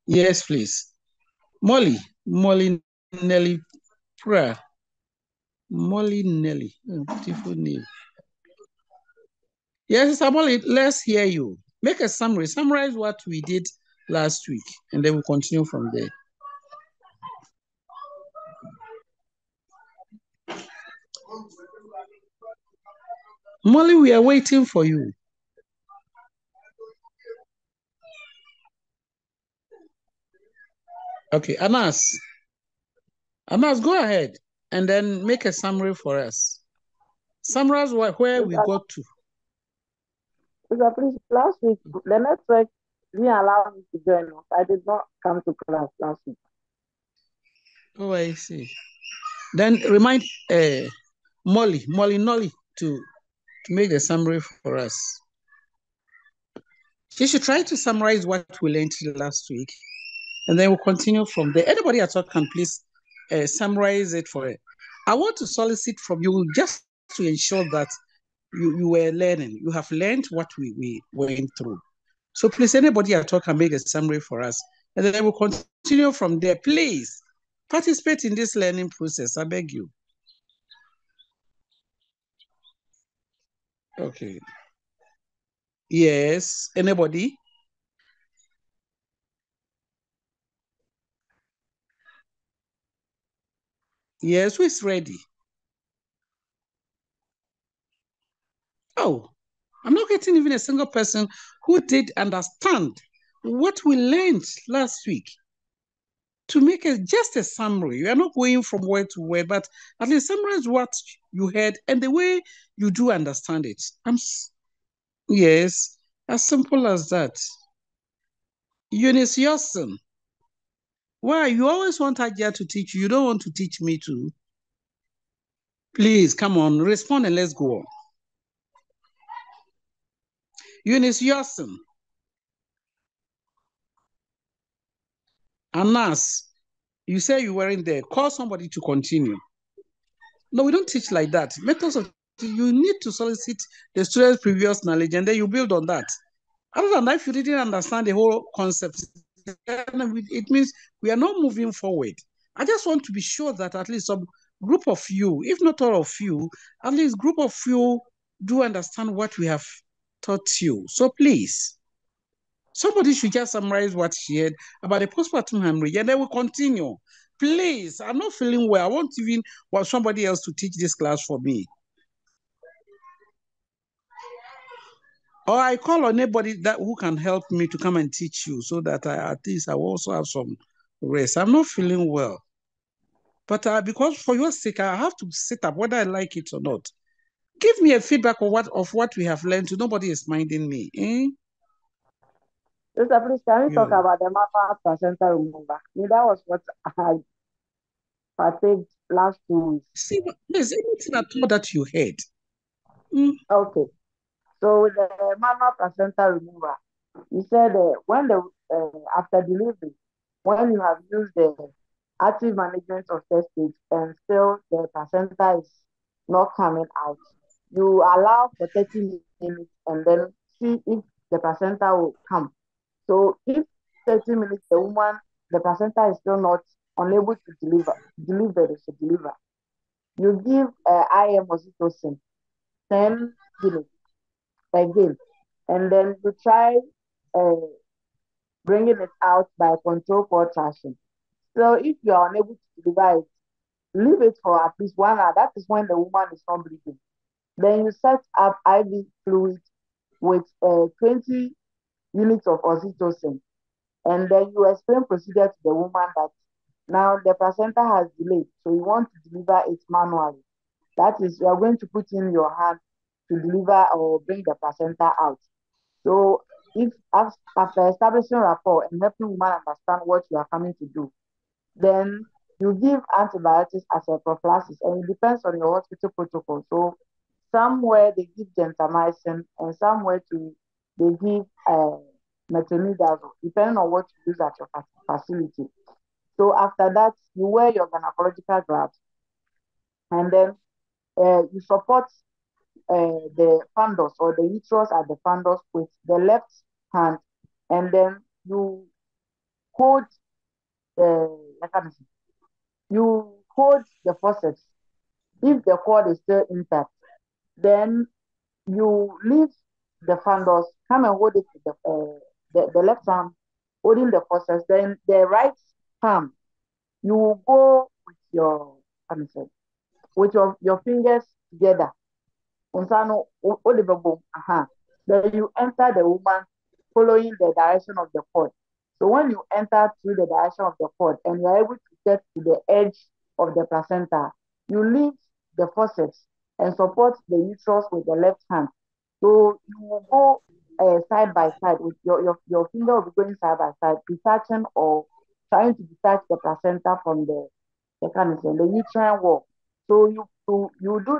Yes, please. Molly Nelly Prayer. Molly Nelly. Oh, beautiful name. Yes, Sister Molly, let's hear you. Make a summary. Summarize what we did last week, and then we'll continue from there. Molly, we are waiting for you. Okay, Anas, go ahead and then make a summary for us. Summarize where we got to. Please, last week, the network didn't allow me to join us. I did not come to class last week. Oh, I see. Then remind Molly Nolly to make the summary for us. She should try to summarize what we learned last week, and then we'll continue from there. Anybody at all can please summarize it for it. I want to solicit from you just to ensure that you were learning. You have learned what we went through. So please, anybody at all can make a summary for us, and then we'll continue from there. Please participate in this learning process. I beg you. Okay. Yes. Anybody? Yes. Who is ready? Oh, I'm not getting even a single person who did understand what we learned last week. To make just a summary, you are not going from word to word, but at least summarize what you heard and the way you do understand it. Yes, as simple as that. Eunice Yosson, why you always want Ajia to teach you? You don't want to teach me too? Please come on, respond and let's go on. Eunice Yosson, Anas, you say you weren't there. Call somebody to continue. No, we don't teach like that. Methods of you need to solicit the student's previous knowledge and then you build on that. Other than that, if you didn't understand the whole concept, it means we are not moving forward. I just want to be sure that at least some group of you, if not all of you, at least group of you do understand what we have taught you. So please, somebody should just summarize what she had about the postpartum hemorrhage, and then we'll continue. Please, I'm not feeling well. I want even want somebody else to teach this class for me. Or I call on anybody that who can help me to come and teach you so that at least I will also have some rest. I'm not feeling well. But because for your sake, I have to sit up whether I like it or not. Give me a feedback of what we have learned. Nobody is minding me. Eh? Sister, please, can we talk You about the matter placenta removal? That was what I partaked last 2 weeks. see, there's anything at all that you heard. Mm. Okay. So with the manual placenta remover, you said when the after delivery, when you have used the active management of testage and still the placenta is not coming out, you allow for 30 minutes and then see if the placenta will come. So if 30 minutes the placenta is still not unable to deliver, to deliver, you give IM oxytocin 10 units again, and then you try uh, bringing it out by control contraction. So if you are unable to deliver it, leave it for at least 1 hour. That is when the woman is not breathing. Then you set up IV fluid with 20 units of oxytocin, and then you explain procedure to the woman that now the placenta has delayed, so you want to deliver it manually. That is, you are going to put in your hand to deliver or bring the placenta out. So if after establishing rapport and helping woman understand what you are coming to do, then you give antibiotics as a prophylaxis, and it depends on your hospital protocol. So somewhere they give gentamicin, and somewhere they give metronidazole, depending on what you use at your facility. So after that, you wear your gynecological gloves, and then you support the fundus or the uterus at the fundus with the left hand, and then you hold I can't say, you hold the forceps. If the cord is still intact, then you leave the fundus, come and hold it with the left arm holding the forceps, then the right palm, you will go with your, let me say, with your fingers together. Unsano Olibabo, aha. Then you enter the woman following the direction of the cord. So when you enter through the direction of the cord and you are able to get to the edge of the placenta, you leave the forceps and support the uterus with the left hand. So you will go side by side with your finger will be going side by side, detaching or trying to detach the placenta from the kind of thing, the uterine wall. So you do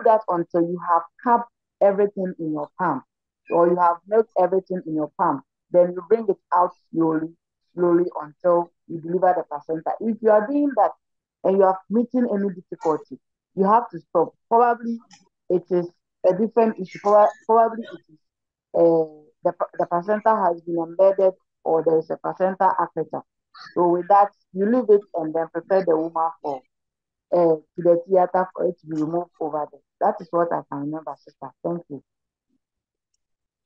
that until you have cupped everything in your palm, or you have milked everything in your palm. Then you bring it out slowly, slowly until you deliver the placenta. If you are doing that and you are meeting any difficulty, you have to stop. Probably it is a different issue. Probably it is the placenta has been embedded or there is a placenta aperture. So with that, you leave it and then prepare the woman for to the theater for it to be removed over there. That is what I can remember, sister. Thank you.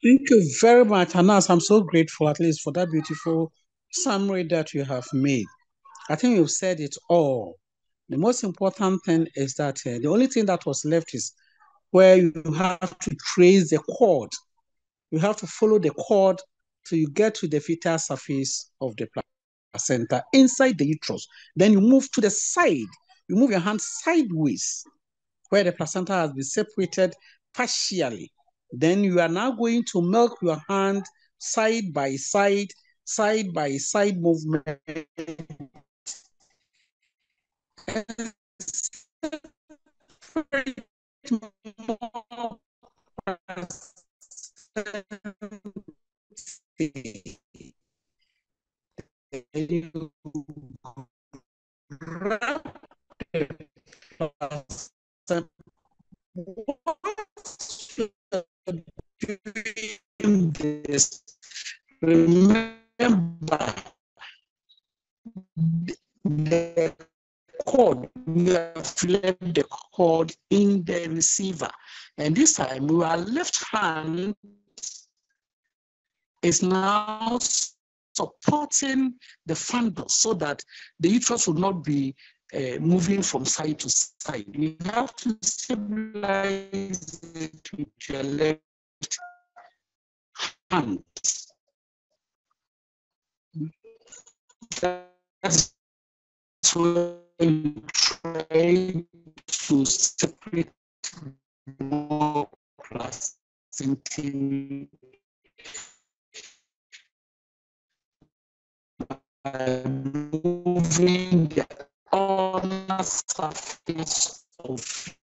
Thank you very much, Anas. I'm so grateful, at least, for that beautiful summary that you have made. I think you've said it all. The most important thing is that the only thing that was left is where you have to trace the cord. You have to follow the cord till you get to the fetal surface of the placenta inside the uterus. Then you move to the side. You move your hand sideways where the placenta has been separated partially. Then you are now going to milk your hand side by side movement. You grab the doing this, remember the cord, we have left the cord in the receiver. And this time, our left hand is now supporting the fundus so that the uterus will not be moving from side to side. You have to stabilize it with your left hand. That's where you try to separate more placenta by moving the ulnar surface of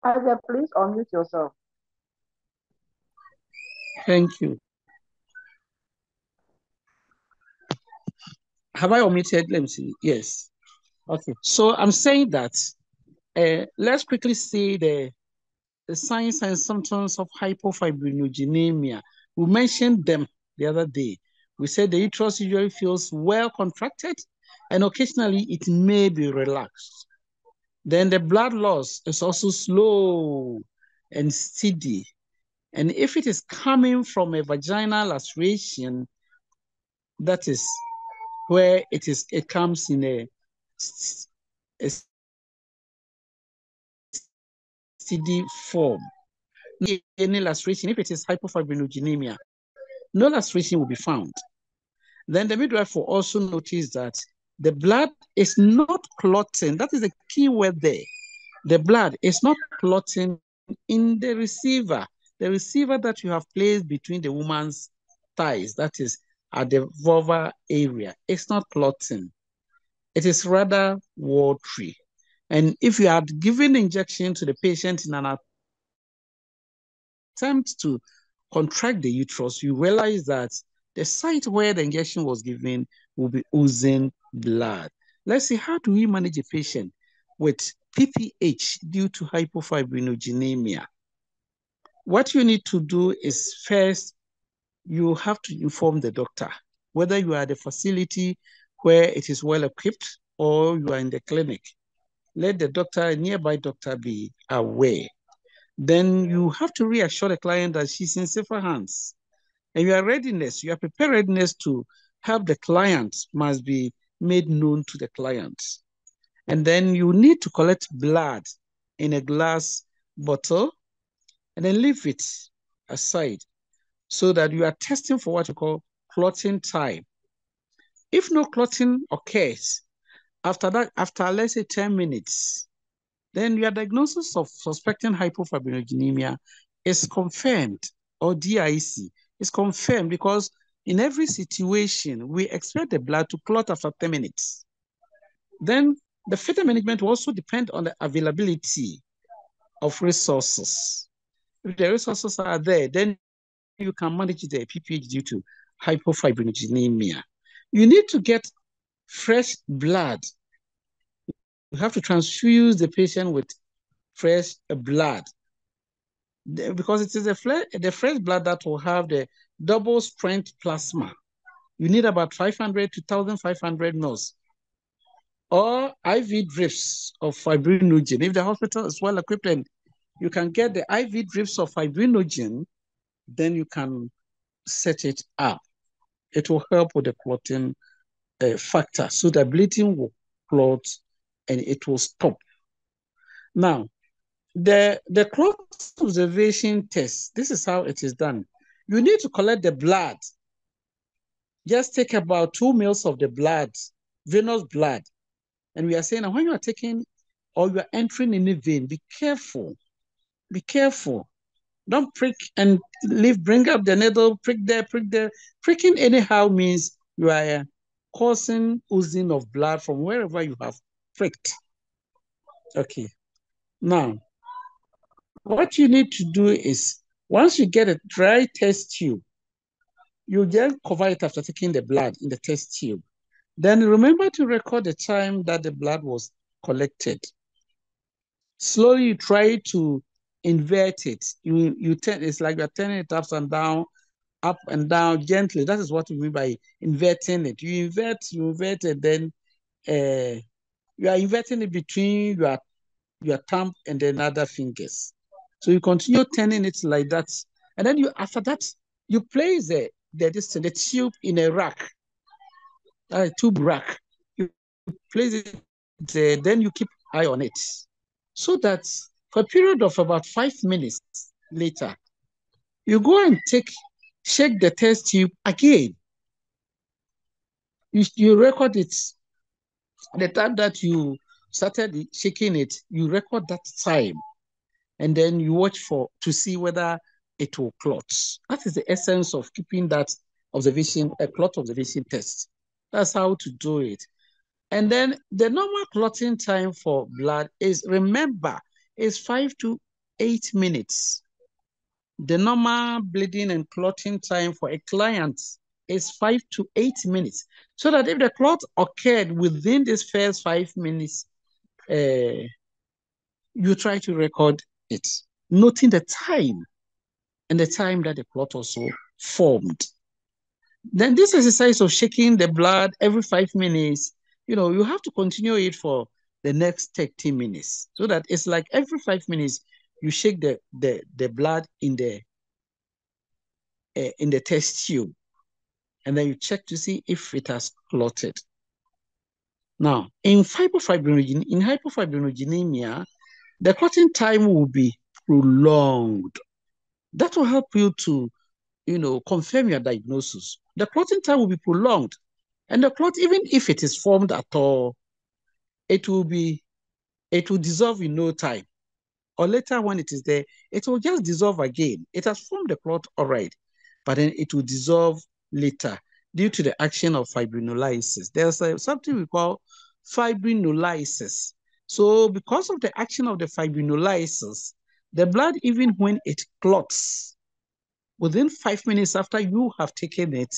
Isaac, please unmute yourself. Thank you. Have I omitted? Let me see. Yes. Okay. So I'm saying that let's quickly see the signs and symptoms of hypofibrinogenemia. We mentioned them the other day. We said the uterus usually feels well contracted and occasionally it may be relaxed. Then the blood loss is also slow and steady. And if it is coming from a vaginal laceration, that is where it comes in a steady form. Any laceration, if it is hypofibrinogenemia, no laceration will be found. Then the midwife will also notice that the blood is not clotting. That is the key word there. The blood is not clotting in the receiver that you have placed between the woman's thighs, that is at the vulva area. It's not clotting. It is rather watery. And if you had given injection to the patient in an attempt to contract the uterus, you realize that the site where the injection was given will be oozing blood. Let's see, how do we manage a patient with PPH due to hypofibrinogenemia? What you need to do is first, you have to inform the doctor, whether you are at the facility where it is well equipped or you are in the clinic. Let the doctor, a nearby doctor, be aware. Then you have to reassure the client that she's in safer hands. And your preparedness to help the client must be made known to the client. And then you need to collect blood in a glass bottle and then leave it aside so that you are testing for what you call clotting time. If no clotting occurs, after that, after let's say 10 minutes, then your diagnosis of suspecting hypofibrinogenemia is confirmed, or DIC is confirmed, because in every situation, we expect the blood to clot after 10 minutes. Then the further management will also depend on the availability of resources. If the resources are there, then you can manage the PPH due to hypofibrinogenemia. You need to get fresh blood. You have to transfuse the patient with fresh blood, because it is the fresh blood that will have the double strength plasma. You need about 500 to 1,500 mils, or IV drips of fibrinogen. If the hospital is well equipped and you can get the IV drips of fibrinogen, then you can set it up. It will help with the clotting factor, so the bleeding will clot and it will stop. Now, the clot observation test, this is how it is done. You need to collect the blood. Just take about 2 mils of the blood, venous blood. And we are saying that when you are taking or you are entering in a vein, be careful. Be careful. Don't prick and bring up the needle, prick there, prick there. Pricking anyhow means you are causing oozing of blood from wherever you have pricked. Okay. Now, what you need to do is, once you get a dry test tube, you then cover it after taking the blood in the test tube. Then remember to record the time that the blood was collected. Slowly you try to invert it. You turn, it's like you're turning it up and down gently. That is what we mean by inverting it. You invert it, then you are inverting it between your thumb and then other fingers. So you continue turning it like that. And then after that, you place the tube in a rack, a tube rack. You place it there, then you keep eye on it. So that for a period of about 5 minutes later, you go and shake the test tube again. You record it. The time that you started shaking it, you record that time. And then you watch to see whether it will clot. That is the essence of keeping that observation, a clot observation test. That's how to do it. And then the normal clotting time for blood is, remember, is 5 to 8 minutes. The normal bleeding and clotting time for a client is 5 to 8 minutes. So that if the clot occurred within these first 5 minutes, you try to record it, noting the time and the time that the clot also formed. Then this exercise of shaking the blood every 5 minutes, you have to continue it for the next 30 minutes. So that it's like every 5 minutes, you shake the blood in the test tube, and then you check to see if it has clotted. Now, in hypofibrinogenemia, the clotting time will be prolonged. That will help you to, confirm your diagnosis. The clotting time will be prolonged. And the clot, even if it is formed at all, it will dissolve in no time. Or later when it is there, it will just dissolve again. It has formed the clot, all right, but then it will dissolve later due to the action of fibrinolysis. There's something we call fibrinolysis. So because of the action of the fibrinolysis, the blood, even when it clots, within 5 minutes after you have taken it,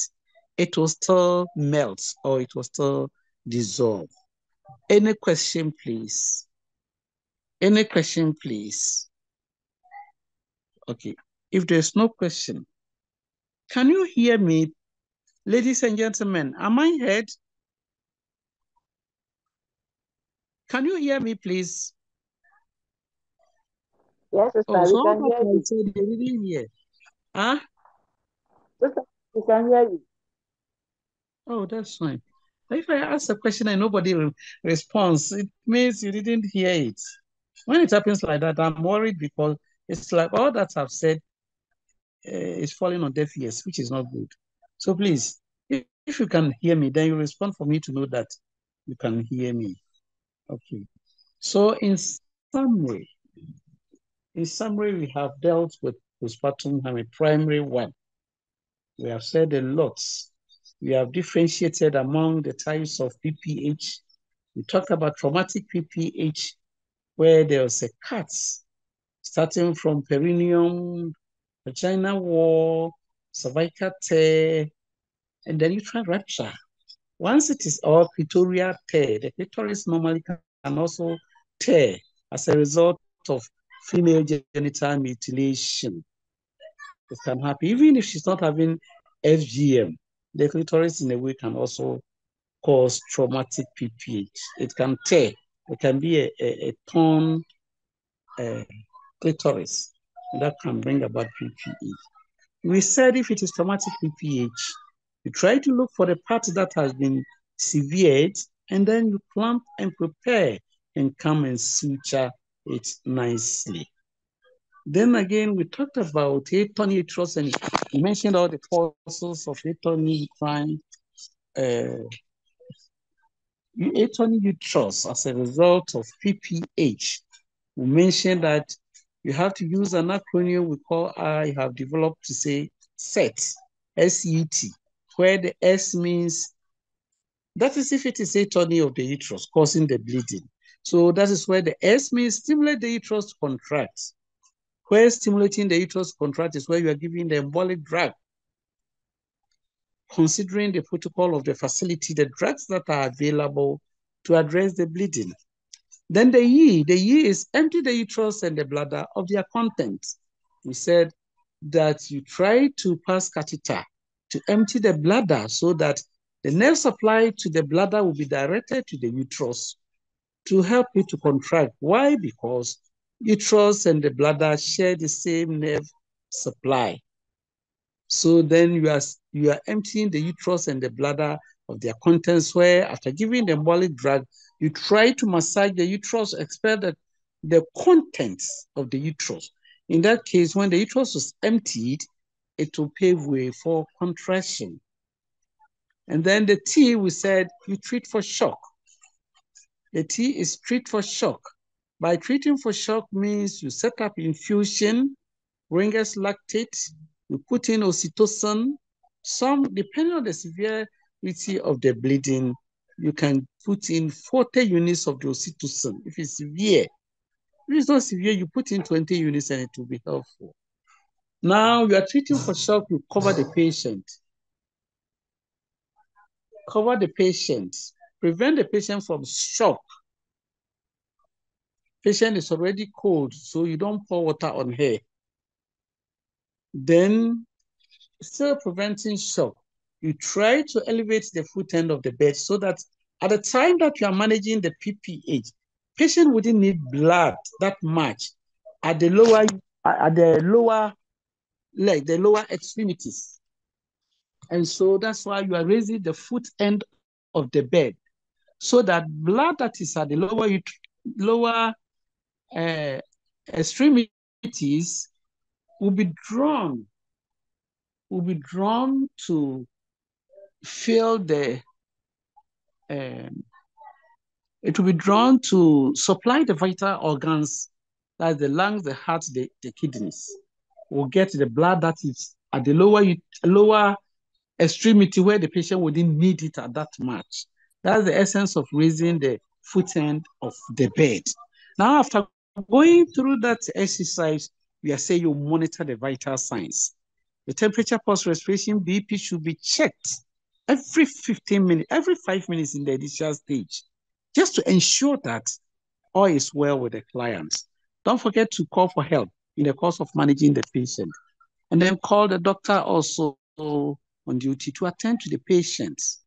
it will still melt or it will still dissolve. Any question, please? Any question, please? Okay. If there's no question, can you hear me, ladies and gentlemen? Am I heard? Can you hear me, please? Yes, Oh, sister, we so all can that hear I you. said, they didn't hear. Huh? Sister, we can hear you. Oh, that's fine. If I ask a question and nobody responds, it means you didn't hear it. When it happens like that, I'm worried because it's like all that I've said is falling on deaf ears, which is not good. So please, if you can hear me, then you respond for me to know that you can hear me. Okay. So summary, we have dealt with postpartum a primary one. We have said a lot. We have differentiated among the types of PPH. We talked about traumatic PPH, where there was a cut starting from perineum, vaginal wall, cervical tear, and then uterine rupture. Once it is all clitoral tear, the clitoris normally can also tear as a result of female genital mutilation. It can happen, even if she's not having FGM. The clitoris in a way can also cause traumatic PPH. It can tear. It can be a torn clitoris, and that can bring about PPH. We said if it is traumatic PPH, you try to look for the part that has been severed, and then you clamp and prepare and come and suture it nicely. Then again, we talked about atony uterus, and we mentioned all the causes of atony uterine, atony uterus as a result of PPH. We mentioned that you have to use an acronym we call, I have developed to say SET, S-E-T, where the S means, that is if it is atony of the uterus causing the bleeding. So that is where the S means stimulate the uterus to contract. Where stimulating the uterus to contract is where you are giving the embolic drug. Considering the protocol of the facility, the drugs that are available to address the bleeding. Then the E is empty the uterus and the bladder of their contents. We said that you try to pass catheter to empty the bladder so that the nerve supply to the bladder will be directed to the uterus to help it to contract. Why? Because uterus and the bladder share the same nerve supply. So then you are emptying the uterus and the bladder of their contents, where after giving the embolic drug, you try to massage the uterus, expel the contents of the uterus. In that case, when the uterus is emptied, it will pave way for contraction. And then the T, we said you treat for shock. The T is treat for shock. By treating for shock means you set up infusion, Ringer's lactate, you put in oxytocin. Some, depending on the severity of the bleeding, you can put in 40 units of the oxytocin if it's severe. If it's not severe, you put in 20 units and it will be helpful. Now you are treating for shock, you cover the patient. Cover the patient. Prevent the patient from shock. Patient is already cold, so you don't pour water on her. Then, still preventing shock, you try to elevate the foot end of the bed so that at the time that you are managing the PPH, patient wouldn't need blood that much at the lower leg, the lower extremities. And so that's why you are raising the foot end of the bed so that blood that is at the lower uh, extremities will be drawn to fill the um, it will be drawn to supply the vital organs, that's the lungs, the heart, the kidneys. Will get the blood that is at the lower extremity where the patient wouldn't need it at that much. That's the essence of raising the foot end of the bed. Now, after going through that exercise, we are saying you monitor the vital signs. The temperature, pulse, respiration, BP should be checked every 15 minutes, every 5 minutes in the initial stage, just to ensure that all is well with the client. Don't forget to call for help in the course of managing the patient. And then call the doctor also on duty to attend to the patients.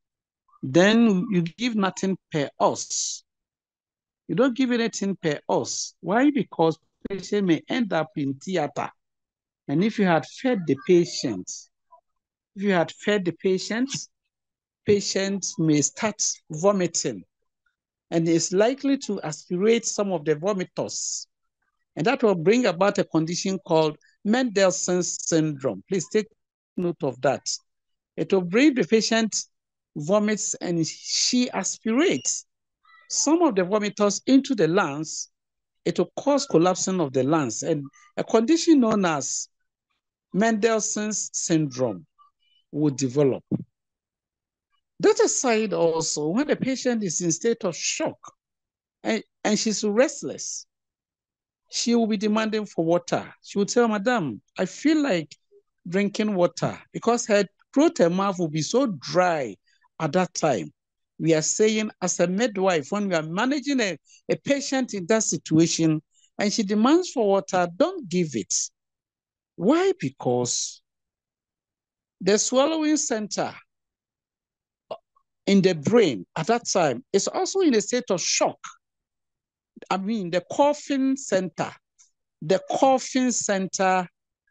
Then you give nothing per us. You don't give anything per us. Why? Because patient may end up in theater. And if you had fed the patient may start vomiting and is likely to aspirate some of the vomitors. And that will bring about a condition called Mendelssohn's syndrome. Please take note of that. It will bring the patient vomits and she aspirates some of the vomitors into the lungs. It will cause collapsing of the lungs and a condition known as Mendelssohn's syndrome will develop. That aside also, when the patient is in state of shock and she's restless, she will be demanding for water. She will tell, Madam, I feel like drinking water because her throat and mouth will be so dry at that time. We are saying, as a midwife, when we are managing a patient in that situation and she demands for water, don't give it. Why? Because the swallowing center in the brain at that time is also in a state of shock. I mean, the coughing center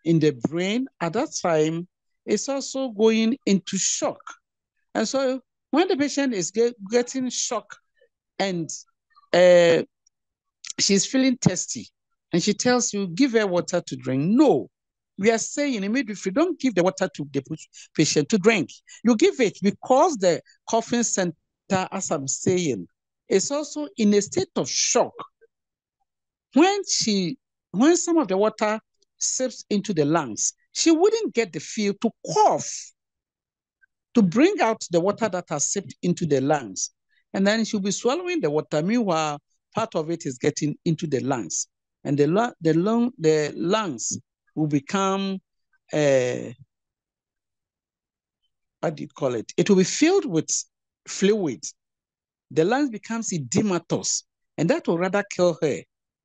in the brain at that time is also going into shock. And so when the patient is getting shock and she's feeling thirsty and she tells you, give her water to drink. No, we are saying immediately, don't give the water to the patient to drink. You give it because the coughing center, as I'm saying, is also in a state of shock. When some of the water seeps into the lungs, she wouldn't get the feel to cough, to bring out the water that has seeped into the lungs. And then she'll be swallowing the water. Meanwhile, part of it is getting into the lungs. And the lungs will become, what do you call it? It will be filled with fluid. The lungs becomes edematous, and that will rather kill her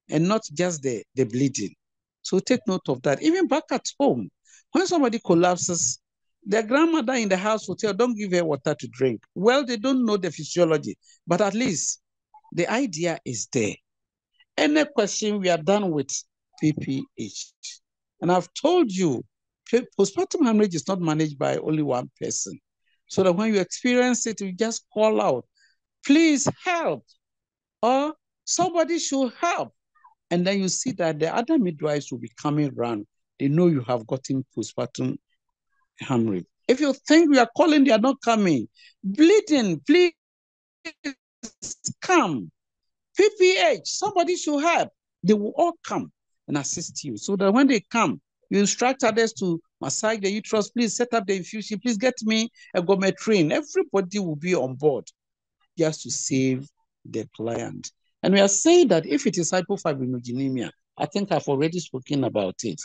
and not just the bleeding. So take note of that. Even back at home, when somebody collapses, their grandmother in the house will tell, don't give her water to drink. Well, they don't know the physiology, but at least the idea is there. Any question, we are done with PPH. And I've told you, postpartum hemorrhage is not managed by only one person. So that when you experience it, you just call out, please help, or somebody should help. And then you see that the other midwives will be coming around. They know you have gotten postpartum hemorrhage. If you think we are calling, they are not coming. Bleeding, please come. PPH, somebody should help. They will all come and assist you. So that when they come, you instruct others to massage the uterus, please set up the infusion, please get me a gometrine. Everybody will be on board just to save the client. And we are saying that if it is hypofibrinogenemia, I think I've already spoken about it.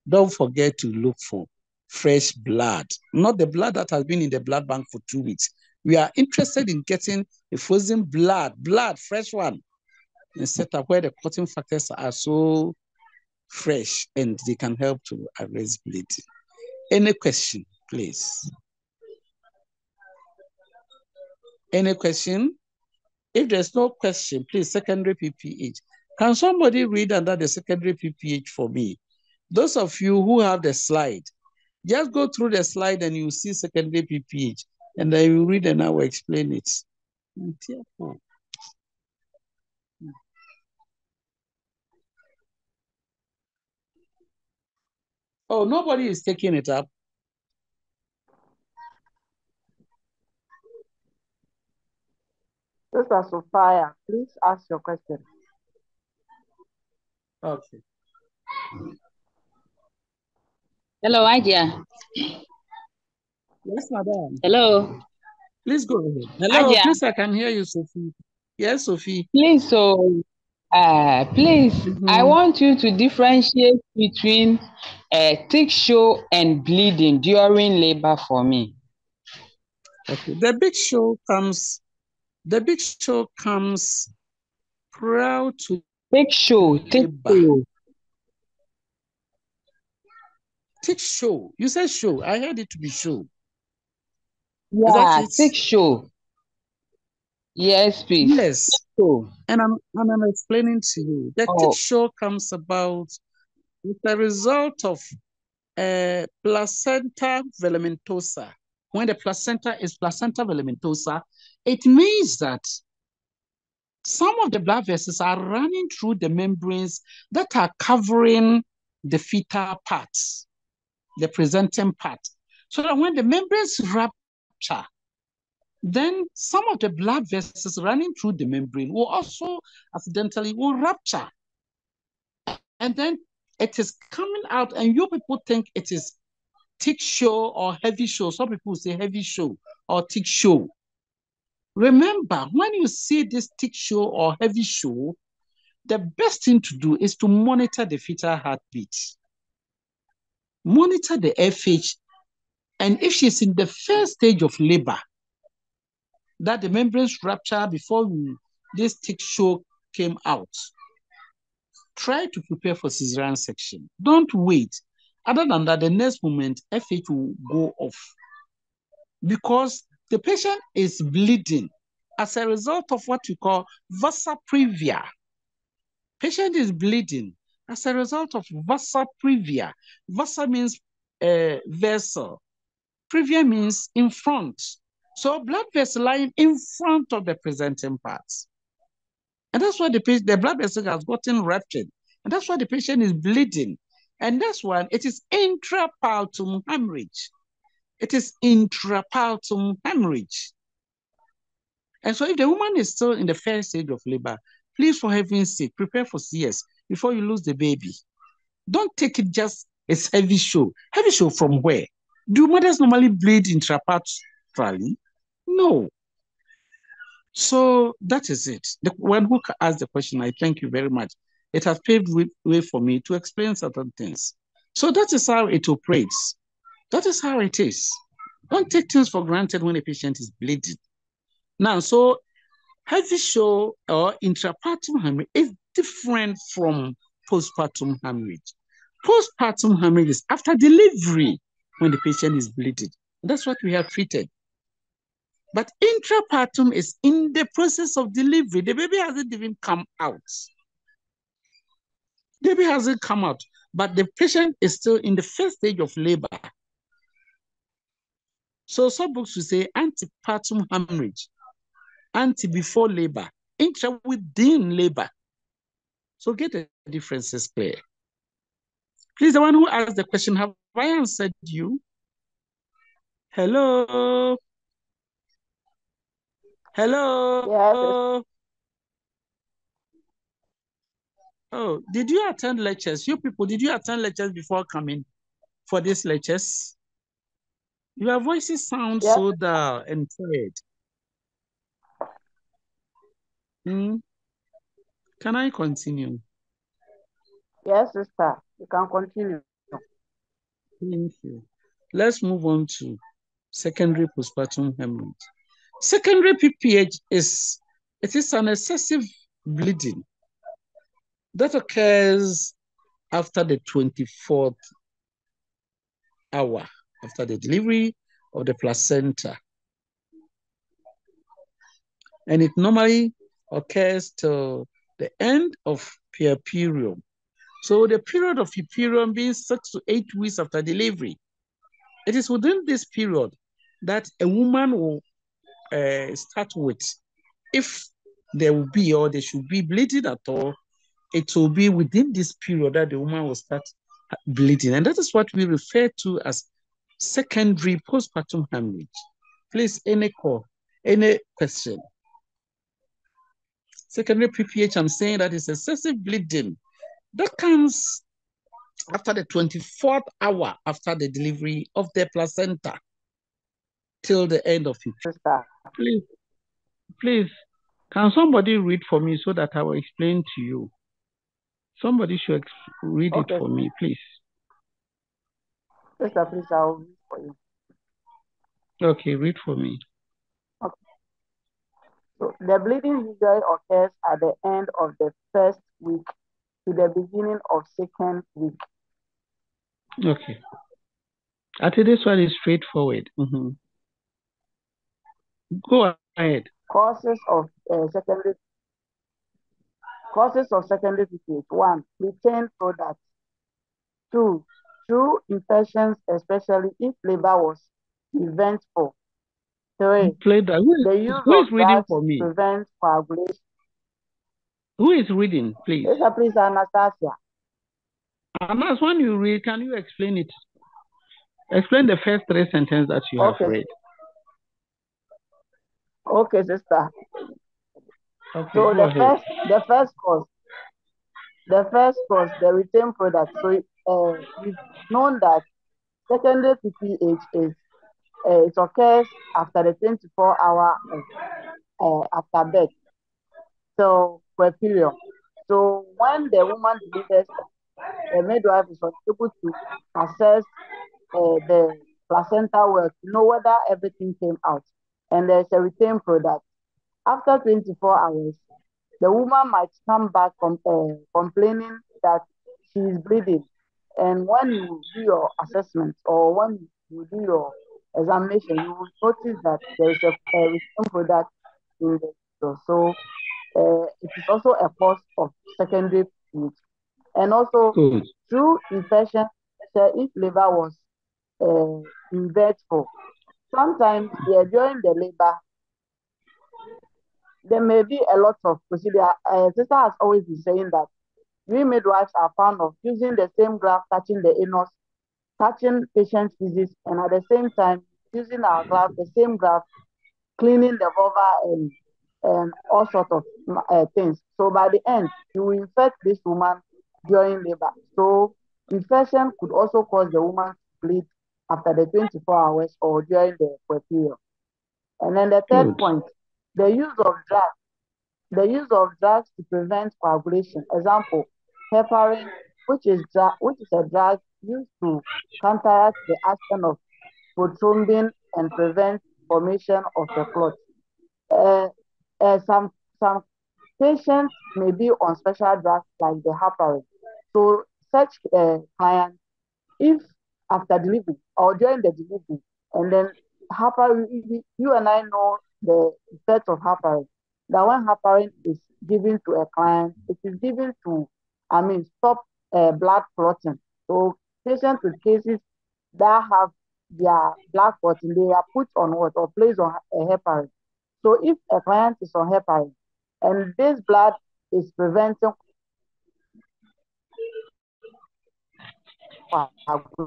Don't forget to look for fresh blood, not the blood that has been in the blood bank for 2 weeks. We are interested in getting a frozen blood, fresh one, in a setup where the clotting factors are so fresh and they can help to arrest bleeding. Any question, please? Any question? If there's no question, please, secondary PPH. Can somebody read under the secondary PPH for me? Those of you who have the slide, just go through the slide and you see secondary PPH, and then you read and I will explain it. Oh, nobody is taking it up. Sister Sophia, please ask your question. Okay. Hello, Aja. Yes, madam. Hello. Please go ahead. Hello, Aja. please, I can hear you, Sophie. Yes, Sophie. Please, please, I want you to differentiate between thick show and bleeding during labor for me. Okay. The big show comes prior to thick show. Thick show. You said show. I heard it to be show. Yeah, is that it? Thick show. Yes, please. Yes. And I'm explaining to you. The thick show comes about with the result of placenta velementosa. When the placenta is placenta velementosa, it means that some of the blood vessels are running through the membranes that are covering the fetal parts, the presenting part. So that when the membranes rupture, then some of the blood vessels running through the membrane will also accidentally rupture. And then it is coming out, and you people think it is thick show or heavy show. Some people say heavy show or thick show. Remember, when you see this thick show or heavy show, the best thing to do is to monitor the fetal heartbeat. Monitor the FH. And if she's in the first stage of labor, that the membranes rupture before this thick show came out, try to prepare for cesarean section. Don't wait. Other than that, the next moment, FH will go off because the patient is bleeding as a result of what we call vasa previa. Patient is bleeding as a result of vasa previa. Vasa means vessel. Previa means in front. So blood vessel lying in front of the presenting parts. And that's why the blood vessel has gotten ruptured. And that's why the patient is bleeding. And that's why it is intrapartum hemorrhage. It is intrapartum hemorrhage. And so if the woman is still in the first stage of labor, please, for heaven's sake, prepare for CS before you lose the baby. Don't take it just as heavy show. Heavy show from where? Do mothers normally bleed intraparturally? No. So that is it. The one who asked the question, I thank you very much. It has paved way for me to explain certain things. So that is how it operates. That is how it is. Don't take things for granted when a patient is bleeding. Now, so heavy show or intrapartum hemorrhage is different from postpartum hemorrhage. Postpartum hemorrhage is after delivery when the patient is bleeding. That's what we have treated. But intrapartum is in the process of delivery. The baby hasn't even come out. The baby hasn't come out, but the patient is still in the first stage of labor. So some books will say antepartum hemorrhage, anti before labor, intra within labor. So get the differences clear. Please, the one who asked the question, have I answered you? Hello? Hello? Yes. Oh, did you attend lectures? You people, did you attend lectures before coming for these lectures? Your voices sound so dull and tired. Can I continue? Yes, sister. You can continue. Thank you. Let's move on to secondary postpartum hemorrhage. Secondary PPH is an excessive bleeding that occurs after the 24th hour after the delivery of the placenta. And it normally occurs till the end of puerperium. So the period of puerperium being 6 to 8 weeks after delivery. It is within this period that a woman will start with, if there will be or there should be bleeding at all, it will be within this period that the woman will start bleeding. And that is what we refer to as secondary postpartum hemorrhage. Please, any call, any question? Secondary PPH, I'm saying that is excessive bleeding that comes after the 24th hour after the delivery of the placenta till the end of it. Sister. Please, can somebody read for me so that I will explain to you? Somebody should read it for me, please. Sister, please, I will read for you. Okay, read for me. Okay. So the bleeding usually occurs at the end of the first week to the beginning of second week. Okay. I think this one is straightforward. Go ahead. Causes of secondary PPH: 1. Retained products. 2. True infections, especially if labor was eventful. 3. Play that. The use Who is of reading drugs for me? prevents coagulation. Who is reading, please? Sister, please, Anastasia. Anas, when you read, can you explain it? Explain the first 3 sentences that you have read. Okay, sister. Okay, so go ahead. the first cause, the retained product. So we've known that secondary PPH is it occurs after the 24-hour of after birth, so puerperium. So when the woman delivers, the midwife is able to assess the placenta well to know whether everything came out, and there's a retained product. After 24 hours, the woman might come back complaining that she is bleeding. And when you do your assessment or when you do your examination, you will notice that there is a return product in the uterus. So it is also a cause of secondary PPH. And also, through infection, if labor was eventful, sometimes during the labor, there may be a lot of procedure. Sister has always been saying that we midwives are fond of using the same glove, touching the anus, touching patient's physics, and at the same time using our glove, the same glove, cleaning the vulva and all sorts of things. So by the end, you will infect this woman during labor. So infection could also cause the woman to bleed after the 24 hours or during the period. And then the third point, the use of drugs to prevent coagulation. Example, heparin, which is a drug used to counteract the action of prothrombin and prevent formation of the clot. Some patients may be on special drugs like the heparin. So such clients, if after delivery or during the delivery, and then heparin, you and I know the effect of heparin. That when heparin is given to a client, it is given to, stop blood clotting. So patients with cases that have their blood clotting, they are put on what or placed on a heparin. So if a client is on heparin and this blood is preventing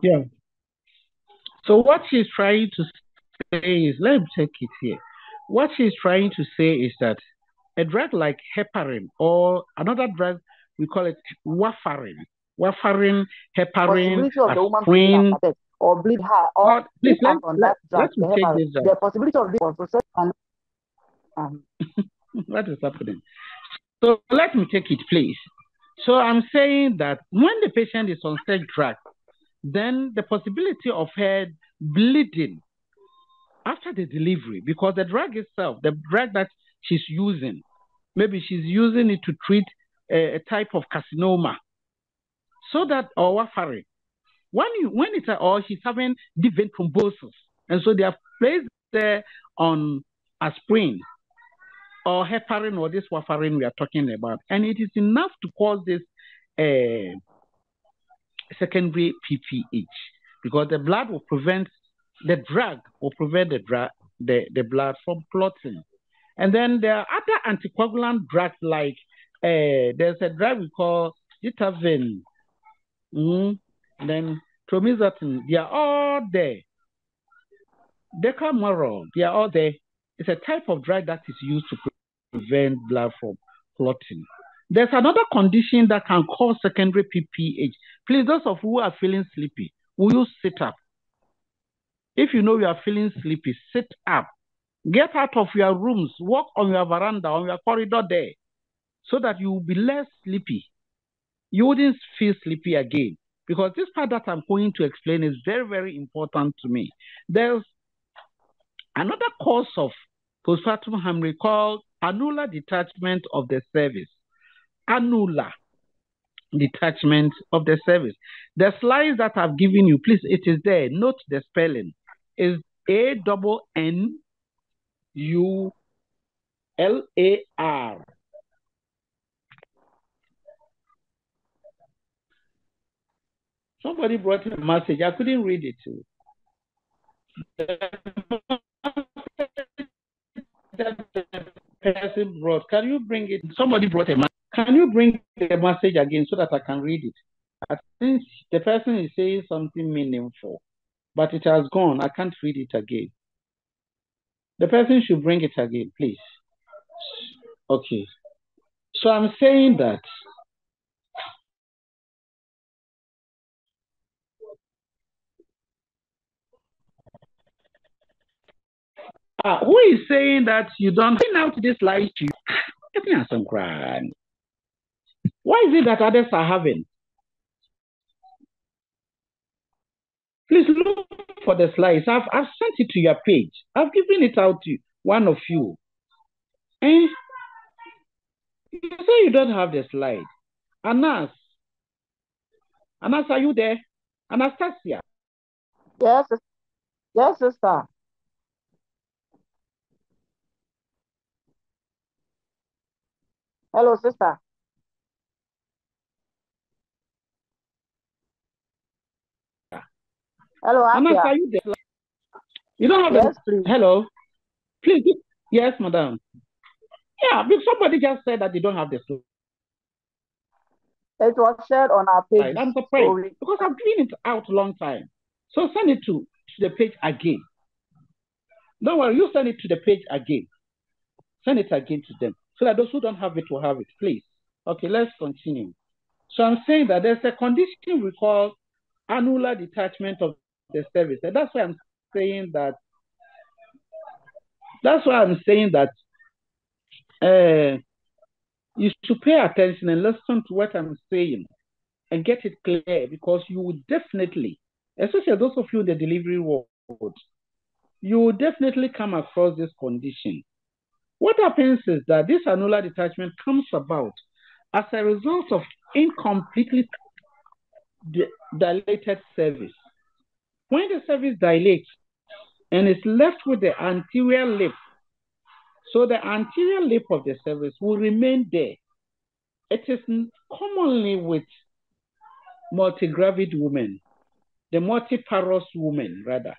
yeah. So what she's trying to say is, let me take it here. What she's trying to say is that a drug like heparin or another drug, we call it warfarin, heparin, aspirin, or bleed high, or please let's take this the possibility of this what is happening? So let me take it, please. So I'm saying that when the patient is on sex drug, then the possibility of her bleeding after the delivery, because the drug itself, the drug that she's using, maybe she's using it to treat a type of carcinoma, so that or warfarin, when it's or she's having deep thrombosis, and so they are placed there on aspirin or heparin or this warfarin we are talking about, and it is enough to cause this uh, secondary PPH, because the blood will prevent the drug will prevent the blood from clotting. And then there are other anticoagulant drugs like there's a drug we call ditavin, then tromizatin. They are all there. Decameron, they are all there. It's a type of drug that is used to prevent blood from clotting. There's another condition that can cause secondary PPH. Please, those of you who are feeling sleepy, will you sit up? If you know you are feeling sleepy, sit up. Get out of your rooms, walk on your veranda, on your corridor there, so that you will be less sleepy. You wouldn't feel sleepy again. Because this part that I'm going to explain is very, very important to me. There's another cause of postpartum hemorrhage called annular detachment of the cervix. Annular detachment of the cervix. The slides that I've given you, please, it is there. Note the spelling. Is ANNULAR. Somebody brought a message. I couldn't read it. The person brought. Can you bring it? Somebody brought a message. Can you bring the message again so that I can read it? I think the person is saying something meaningful, but it has gone. I can't read it again. The person should bring it again, please. Okay. So I'm saying that who is saying that you don't bring out this light to you? Let me ask some crying. Why is it that others are having? Please look for the slides. I've sent it to your page. I've given it out to one of you. And you say you don't have the slide. Anas, are you there? Anastasia. Yes, yes, sister. Hello, sister. Hello, Anas, Akia. are you there? You don't have Yes, a... please. Hello? Please. Yes, madam. Yeah, because somebody just said that they don't have the slide. It was shared on our page. I'm surprised because I've given it out a long time. So send it to the page again. Don't worry, you send it to the page again. Send it again to them so that those who don't have it will have it, please. Okay, let's continue. So I'm saying that there's a condition we call annular detachment of the cervix. And that's why I'm saying that you should pay attention and listen to what I'm saying and get it clear, because you will definitely, especially those of you in the delivery ward, you will definitely come across this condition. What happens is that this annular detachment comes about as a result of incompletely dilated cervix. When the cervix dilates and is left with the anterior lip, so the anterior lip of the cervix will remain there. It is commonly with multigravid women, the multiparous women rather.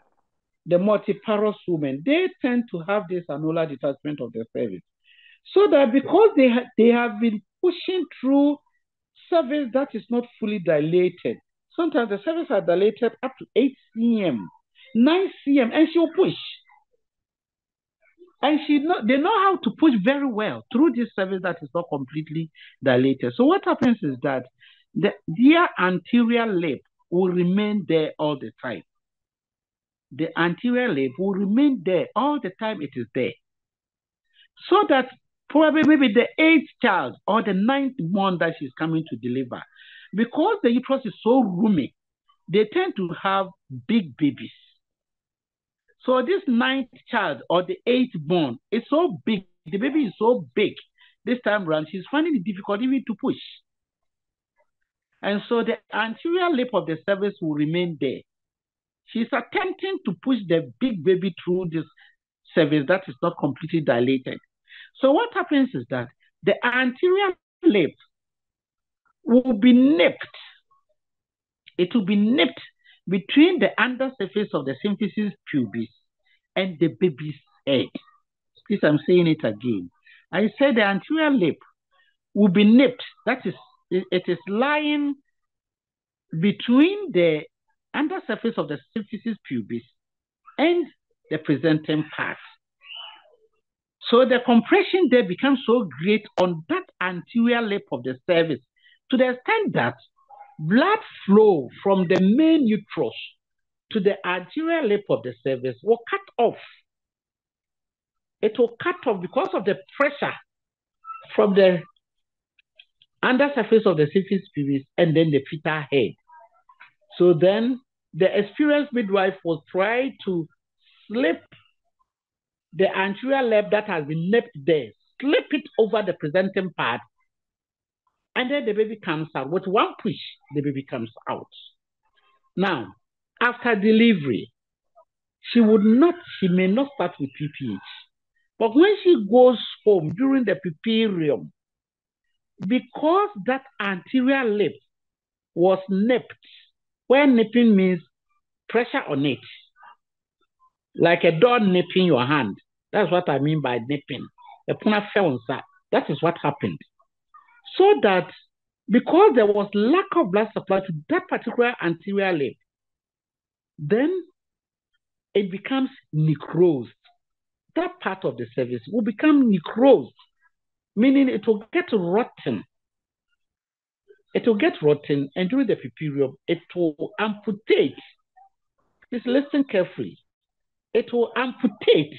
The multiparous women, they tend to have this annular detachment of the cervix. So that because they have been pushing through cervix that is not fully dilated, sometimes the cervix are dilated up to 8 cm, 9 cm, and she'll push. And they know how to push very well through this cervix that is not completely dilated. So what happens is that their anterior lip will remain there all the time. The anterior lip will remain there all the time it is there. So that probably maybe the 8th child or the 9th one that she's coming to deliver. Because the uterus is so roomy, they tend to have big babies. So this 9th child or the 8th born is so big, the baby is so big this time around, she's finding it difficult even to push. And so the anterior lip of the cervix will remain there. She's attempting to push the big baby through this cervix that is not completely dilated. So what happens is that the anterior lip will be nipped. It will be nipped between the undersurface of the symphysis pubis and the baby's head. Please, I'm saying it again. I said the anterior lip will be nipped. That is, it is lying between the undersurface of the symphysis pubis and the presenting part. So the compression there becomes so great on that anterior lip of the cervix to the extent that blood flow from the main uterus to the anterior lip of the cervix will cut off. It will cut off because of the pressure from the undersurface of the symphysis pubis and then the fetal head. So then the experienced midwife will try to slip the anterior lip that has been nipped there, slip it over the presenting part, and then the baby comes out. With one push, the baby comes out. Now, after delivery, she may not start with PPH. But when she goes home during the puperium, because that anterior lip was nipped, where nipping means pressure on it, like a dog nipping your hand. That's what I mean by nipping. That is what happened. So that because there was lack of blood supply to that particular anterior lip, then it becomes necrosed. That part of the cervix will become necrosed, meaning it will get rotten. It will get rotten, and during the puperium, it will amputate. Please listen carefully. It will amputate.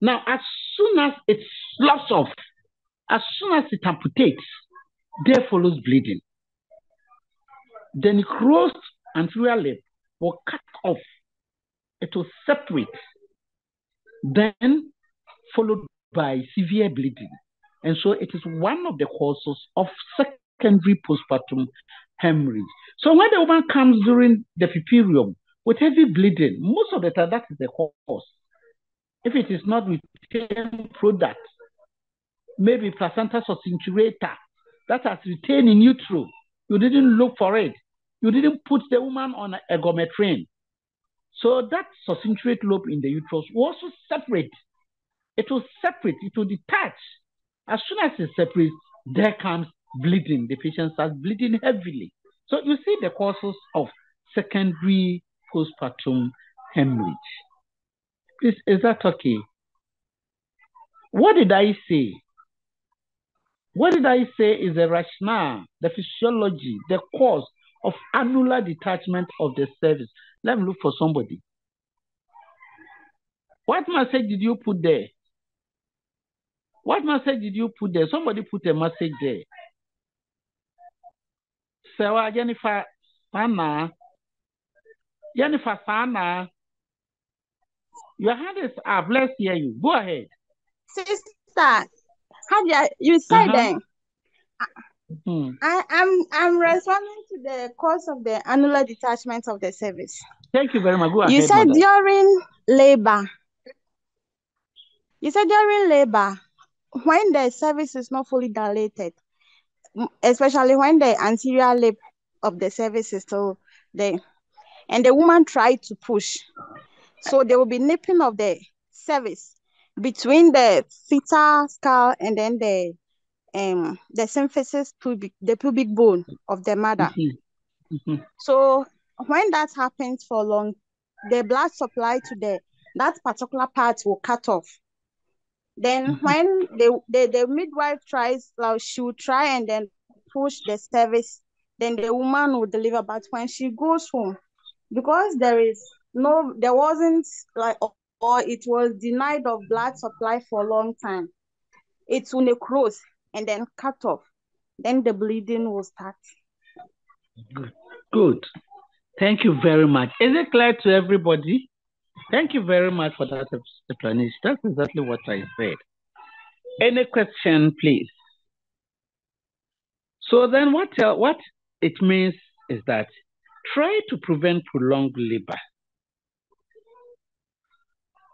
Now, as soon as it slops off, as soon as it amputates, there follows bleeding. The necrosed anterior lip will cut off. It will separate, then followed by severe bleeding. And so it is one of the causes of secondary postpartum hemorrhage. So when the woman comes during the puperium with heavy bleeding, most of the time that is the cause. If it is not retained product, maybe placenta subcinturator that has retained in utero, you didn't look for it. You didn't put the woman on a gometrine. So that subcinturate lobe in the uterus will also separate. It will separate, it will detach. As soon as it separates, there comes bleeding. The patient starts bleeding heavily. So you see the causes of secondary postpartum hemorrhage. Is that okay? What did I say? What did I say is the rationale, the physiology, the cause of annular detachment of the cervix? Let me look for somebody. What message did you put there? What message did you put there? Somebody put a message there. Sarah, Jennifer, Sana. Jennifer, Sana. Your hand is up. Let's hear you. Go ahead. Sister, you said that. I'm responding to the cause of the annular detachment of the cervix. Thank you very much. Go ahead. You said during labor. You said during labor, when the cervix is not fully dilated, especially when the anterior lip of the cervix is still there, and the woman tried to push, so there will be nipping of the cervix between the fetal skull and then the symphysis the pubic bone of the mother. So when that happens for long, the blood supply to that particular part will cut off. Then when the midwife tries, like she will try and then push the cervix, then the woman will deliver. But when she goes home, because there wasn't like, or it was denied of blood supply for a long time, it will necrose and then cut off. Then the bleeding will start. Good. Thank you very much. Is it clear to everybody? Thank you very much for that explanation. That's exactly what I said. Any question, please? So then what it means is that try to prevent prolonged labor.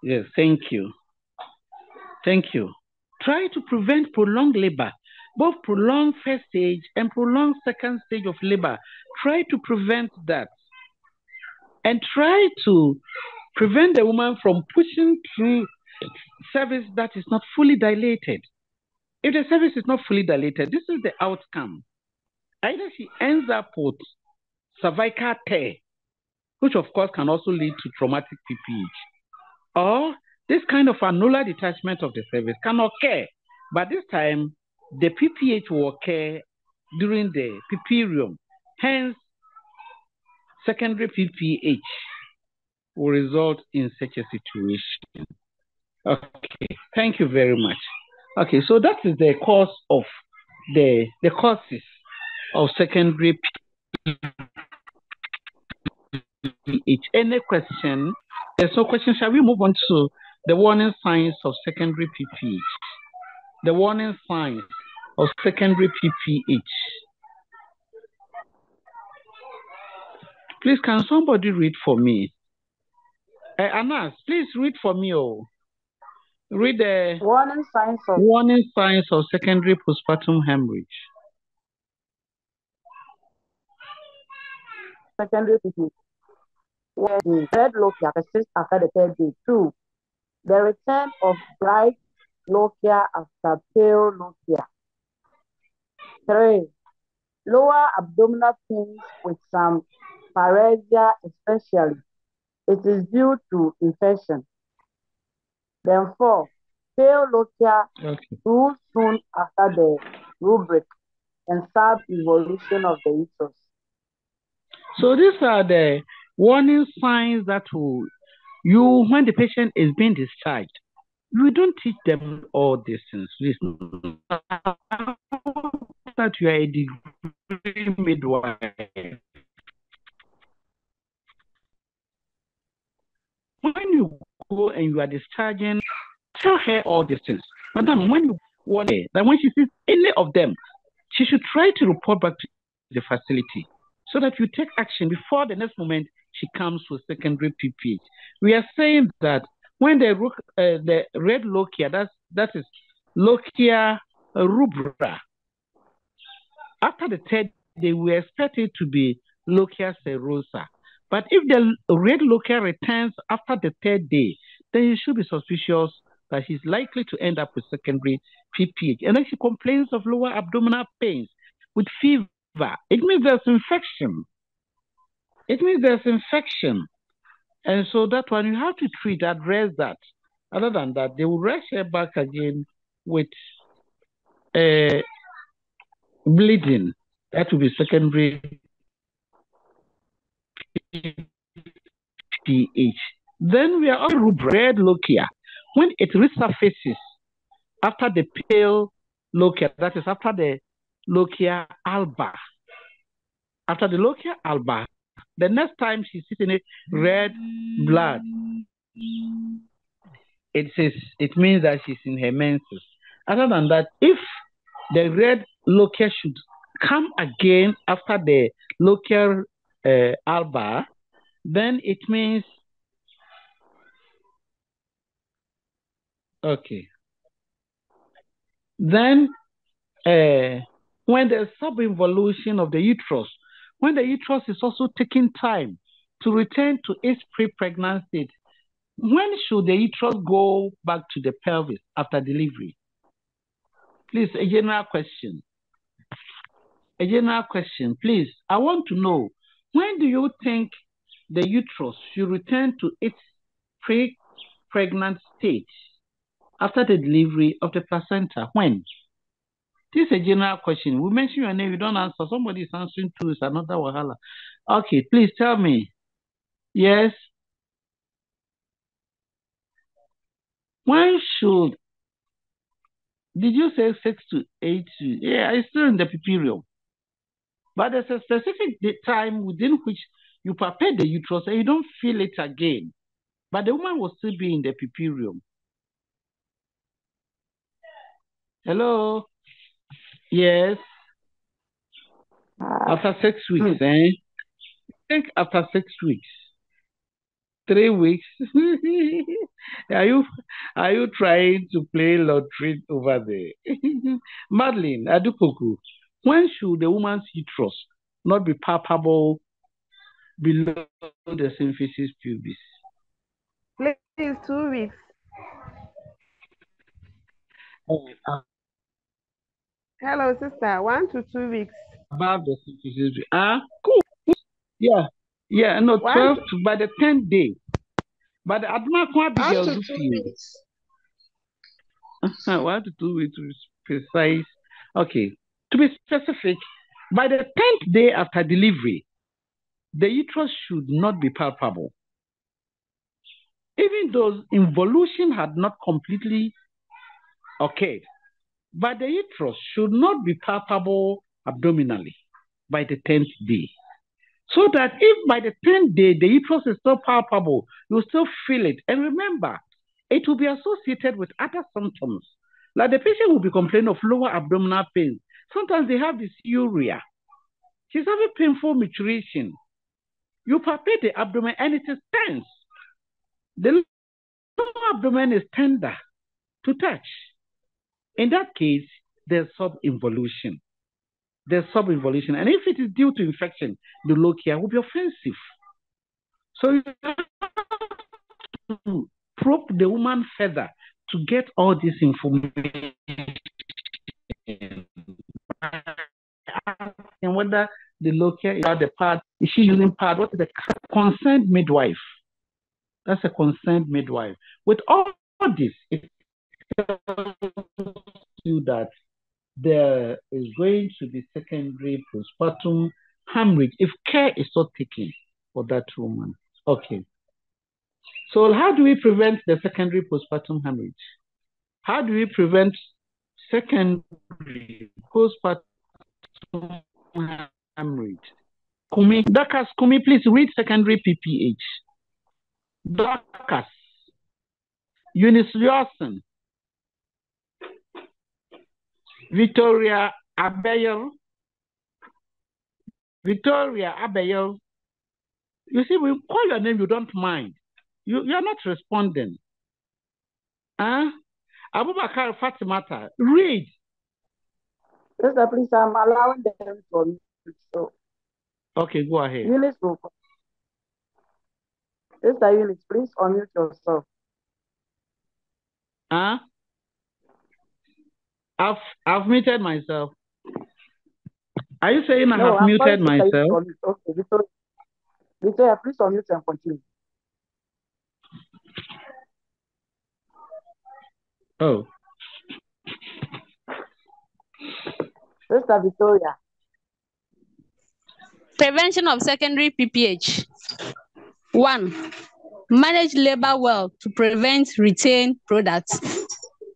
Yes, thank you. Thank you. Try to prevent prolonged labor, both prolonged first stage and prolonged second stage of labor. Try to prevent that. And try to prevent the woman from pushing through cervix that is not fully dilated. If the cervix is not fully dilated, this is the outcome. Either she ends up with cervical tear, which of course can also lead to traumatic PPH, or this kind of annular detachment of the cervix can occur, but this time the PPH will occur during the piperium. Hence, secondary PPH will result in such a situation. Okay, thank you very much. Okay, so that is the cause of the causes of secondary PPH. Any question? There's no question. Shall we move on to the warning signs of secondary PPH? The warning signs of secondary PPH. Please, can somebody read for me? Anas, please read for me. Oh, read the Warning signs of secondary postpartum hemorrhage. Secondary PPH. Where the red lochia persists after the third day. 2. The return of bright lochia after pale lochia. 3. Lower abdominal pains with some paresthesia, especially. It is due to infection. Then 4. Pale lochia too soon after the rubric and sub-evolution of the uterus. So these are the warning signs that will when the patient is being discharged. We don't teach them all these things. Listen, that you are a degree midwife. When you go and you are discharging, tell her all these things. Madam, when you want her, that when she sees any of them, she should try to report back to the facility so that you take action before the next moment she comes with secondary PPH. We are saying that when the red lochia, that is lochia rubra, after the third day, we expect it to be lochia serosa. But if the red lochia returns after the third day, then you should be suspicious that he's likely to end up with secondary PPH. And then she complains of lower abdominal pains with fever. It means there's infection. And so that one, you have to address that. Other than that, they will rush her back again with bleeding. That will be secondary PPH. Then we are on red lochia. When it resurfaces after the pale lochia, that is after the lochia alba. After the lochia alba, the next time she sees any red blood, it means that she's in her menses. Other than that, if the red lochia should come again after the lochia alba, then it means okay. Then when there's sub-involution of the uterus, when the uterus is also taking time to return to its pre-pregnant state, when should the uterus go back to the pelvis after delivery? Please, a general question. Please. I want to know, when do you think the uterus should return to its pre-pregnant state after the delivery of the placenta? When? This is a general question. We mention your name, you don't answer. Somebody is answering too. It's another wahala. Okay, please tell me. Yes. When should Did you say 6 to 8? Yeah, it's still in the pupillium. But there's a specific time within which you prepare the uterus and you don't feel it again. But the woman will still be in the pupillium. Hello? Yes. After 6 weeks, I think after 6 weeks. 3 weeks. are you trying to play lottery over there? Madeline Adupoku, when should the woman's uterus not be palpable below the symphysis pubis? Please, 2 weeks. Hello, sister. 1 to 2 weeks. Above the symphysis pubis. Cool. Yeah. Yeah, no, 12 to by the 10th day. But the Adma Abigail do feel. 1 to 2 weeks to be precise. Okay. To be specific, by the 10th day after delivery, the uterus should not be palpable. Even though involution had not completely occurred, but the uterus should not be palpable abdominally by the 10th day. So that if by the 10th day the uterus is still palpable, you still feel it. And remember, it will be associated with other symptoms. Like the patient will be complaining of lower abdominal pain. Sometimes they have dysuria. She's having painful maturation. You palpate the abdomen and it is tense. The lower abdomen is tender to touch. In that case, there's subinvolution. There's subinvolution. And if it is due to infection, the lochia will be offensive. So you have to probe the woman further to get all this information. And whether the lochia is the pad, is she using pad? What is the concerned midwife? That's a concerned midwife. With all this, it tells you that there is going to be secondary postpartum hemorrhage if care is not taken for that woman. Okay. So how do we prevent the secondary postpartum hemorrhage? How do we prevent secondary postpartum hemorrhage? Kumi, Dorcas, Kumi, please read secondary PPH. Dorcas, Eunice Lawson, Victoria Abayel. Victoria Abayel. You see, we call your name, you don't mind. You're not responding. Abubakar Fatimata, read. Sister, please, I'm allowing them to unmute. So, okay, go ahead. Eunice will. Sister Eunice, please unmute yourself. I've muted myself. Are you saying No, I have muted myself? Okay, Victoria, please unmute and continue. Oh. Sister Victoria. Prevention of secondary PPH. 1. Manage labor well to prevent retained products.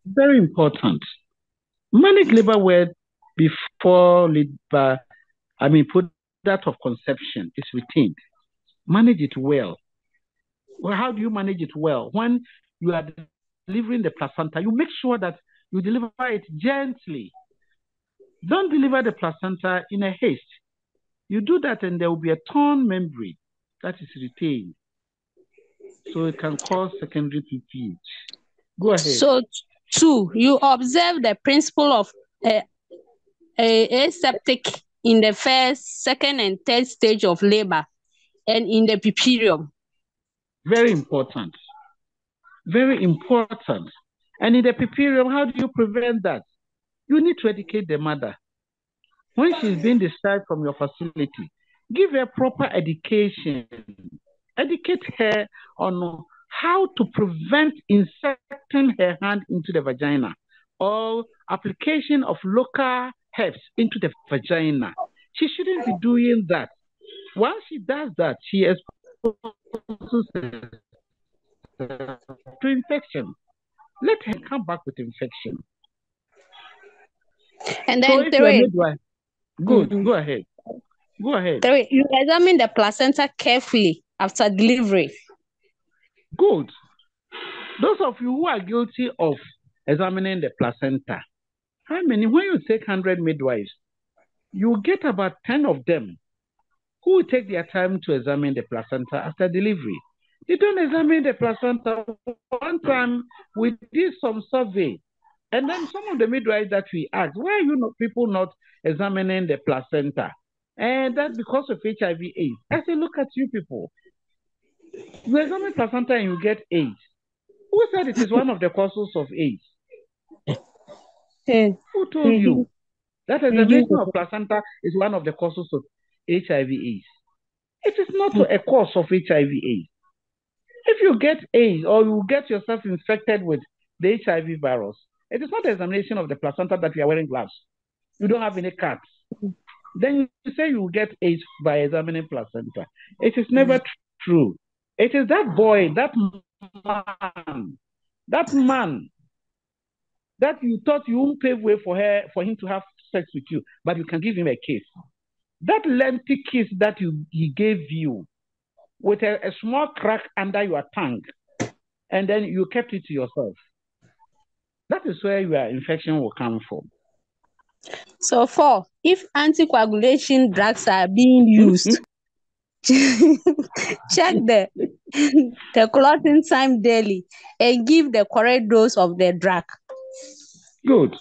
Very important. Manage labor well before product of conception is retained. Manage it well. Well, how do you manage it well? When you are delivering the placenta, you make sure that you deliver it gently. Don't deliver the placenta in a haste. You do that and there will be a torn membrane that is retained. So it can cause secondary PPH. Go ahead. So 2, you observe the principle of aseptic in the first, second, and third stage of labor and in the puerperium. Very important. Very important. And in the puerperium, how do you prevent that? You need to educate the mother. When she's being discharged from your facility, give her proper education. Educate her on how to prevent inserting her hand into the vagina or application of local herbs into the vagina. She shouldn't be doing that. Once she does that, she exposes herself to infection. Let her come back with infection. And So then if you're a three, midwife, good, mhm, go ahead. Go ahead. three, you examine the placenta carefully after delivery. Good. Those of you who are guilty of examining the placenta, how many, when you take 100 midwives, you get about 10 of them who will take their time to examine the placenta after delivery. They don't examine the placenta. One time we did some survey, and then some of the midwives that we asked, why are you not, people not examining the placenta? And that's because of HIV/AIDS. I say, look at you people. You examine placenta and you get AIDS. Who said it is one of the causes of AIDS? Who told you that examination of placenta is one of the causes of HIV/AIDS? It is not a cause of HIV/AIDS. If you get AIDS or you get yourself infected with the HIV virus, it is not the examination of the placenta that you are wearing gloves. You don't have any cuts. Then you say you get AIDS by examining placenta. It is never true. It is that boy, that man that you thought you won't pave way for him to have sex with you, but you can give him a kiss. That lengthy kiss that he gave you with a small crack under your tongue, and then you kept it to yourself. That is where your infection will come from. So 4, if anticoagulation drugs are being used, check the clotting time daily and give the correct dose of the drug. Good.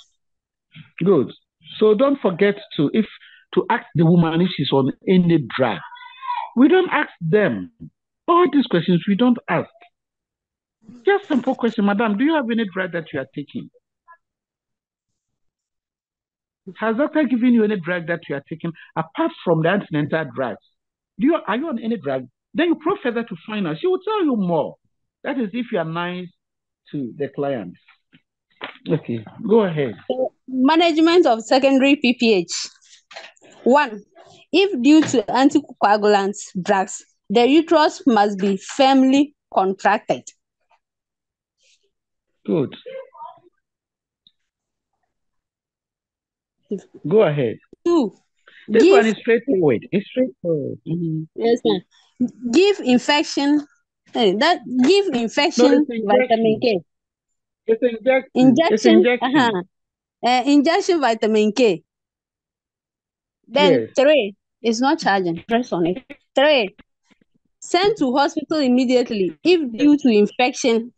So don't forget to ask the woman if she's on any drug. We don't ask them. All these questions we don't ask. Just simple question, madam, do you have any drug that you are taking? Has doctor given you any drug that you are taking apart from the antenatal drugs? Are you on any drug? Then you probe further to find out. She will tell you more. That is if you are nice to the client. Okay, go ahead. So, management of secondary PPH. 1, if due to anticoagulant drugs, the uterus must be firmly contracted. Good. Go ahead. 2, This one is straightforward. It's straightforward. yes, ma'am. Give infection No, it's vitamin injection. K. It's injection. It's Injection, injection. injection vitamin K. Then Yes. 3, it's not charging. Press on it. 3, send to hospital immediately if due to infection.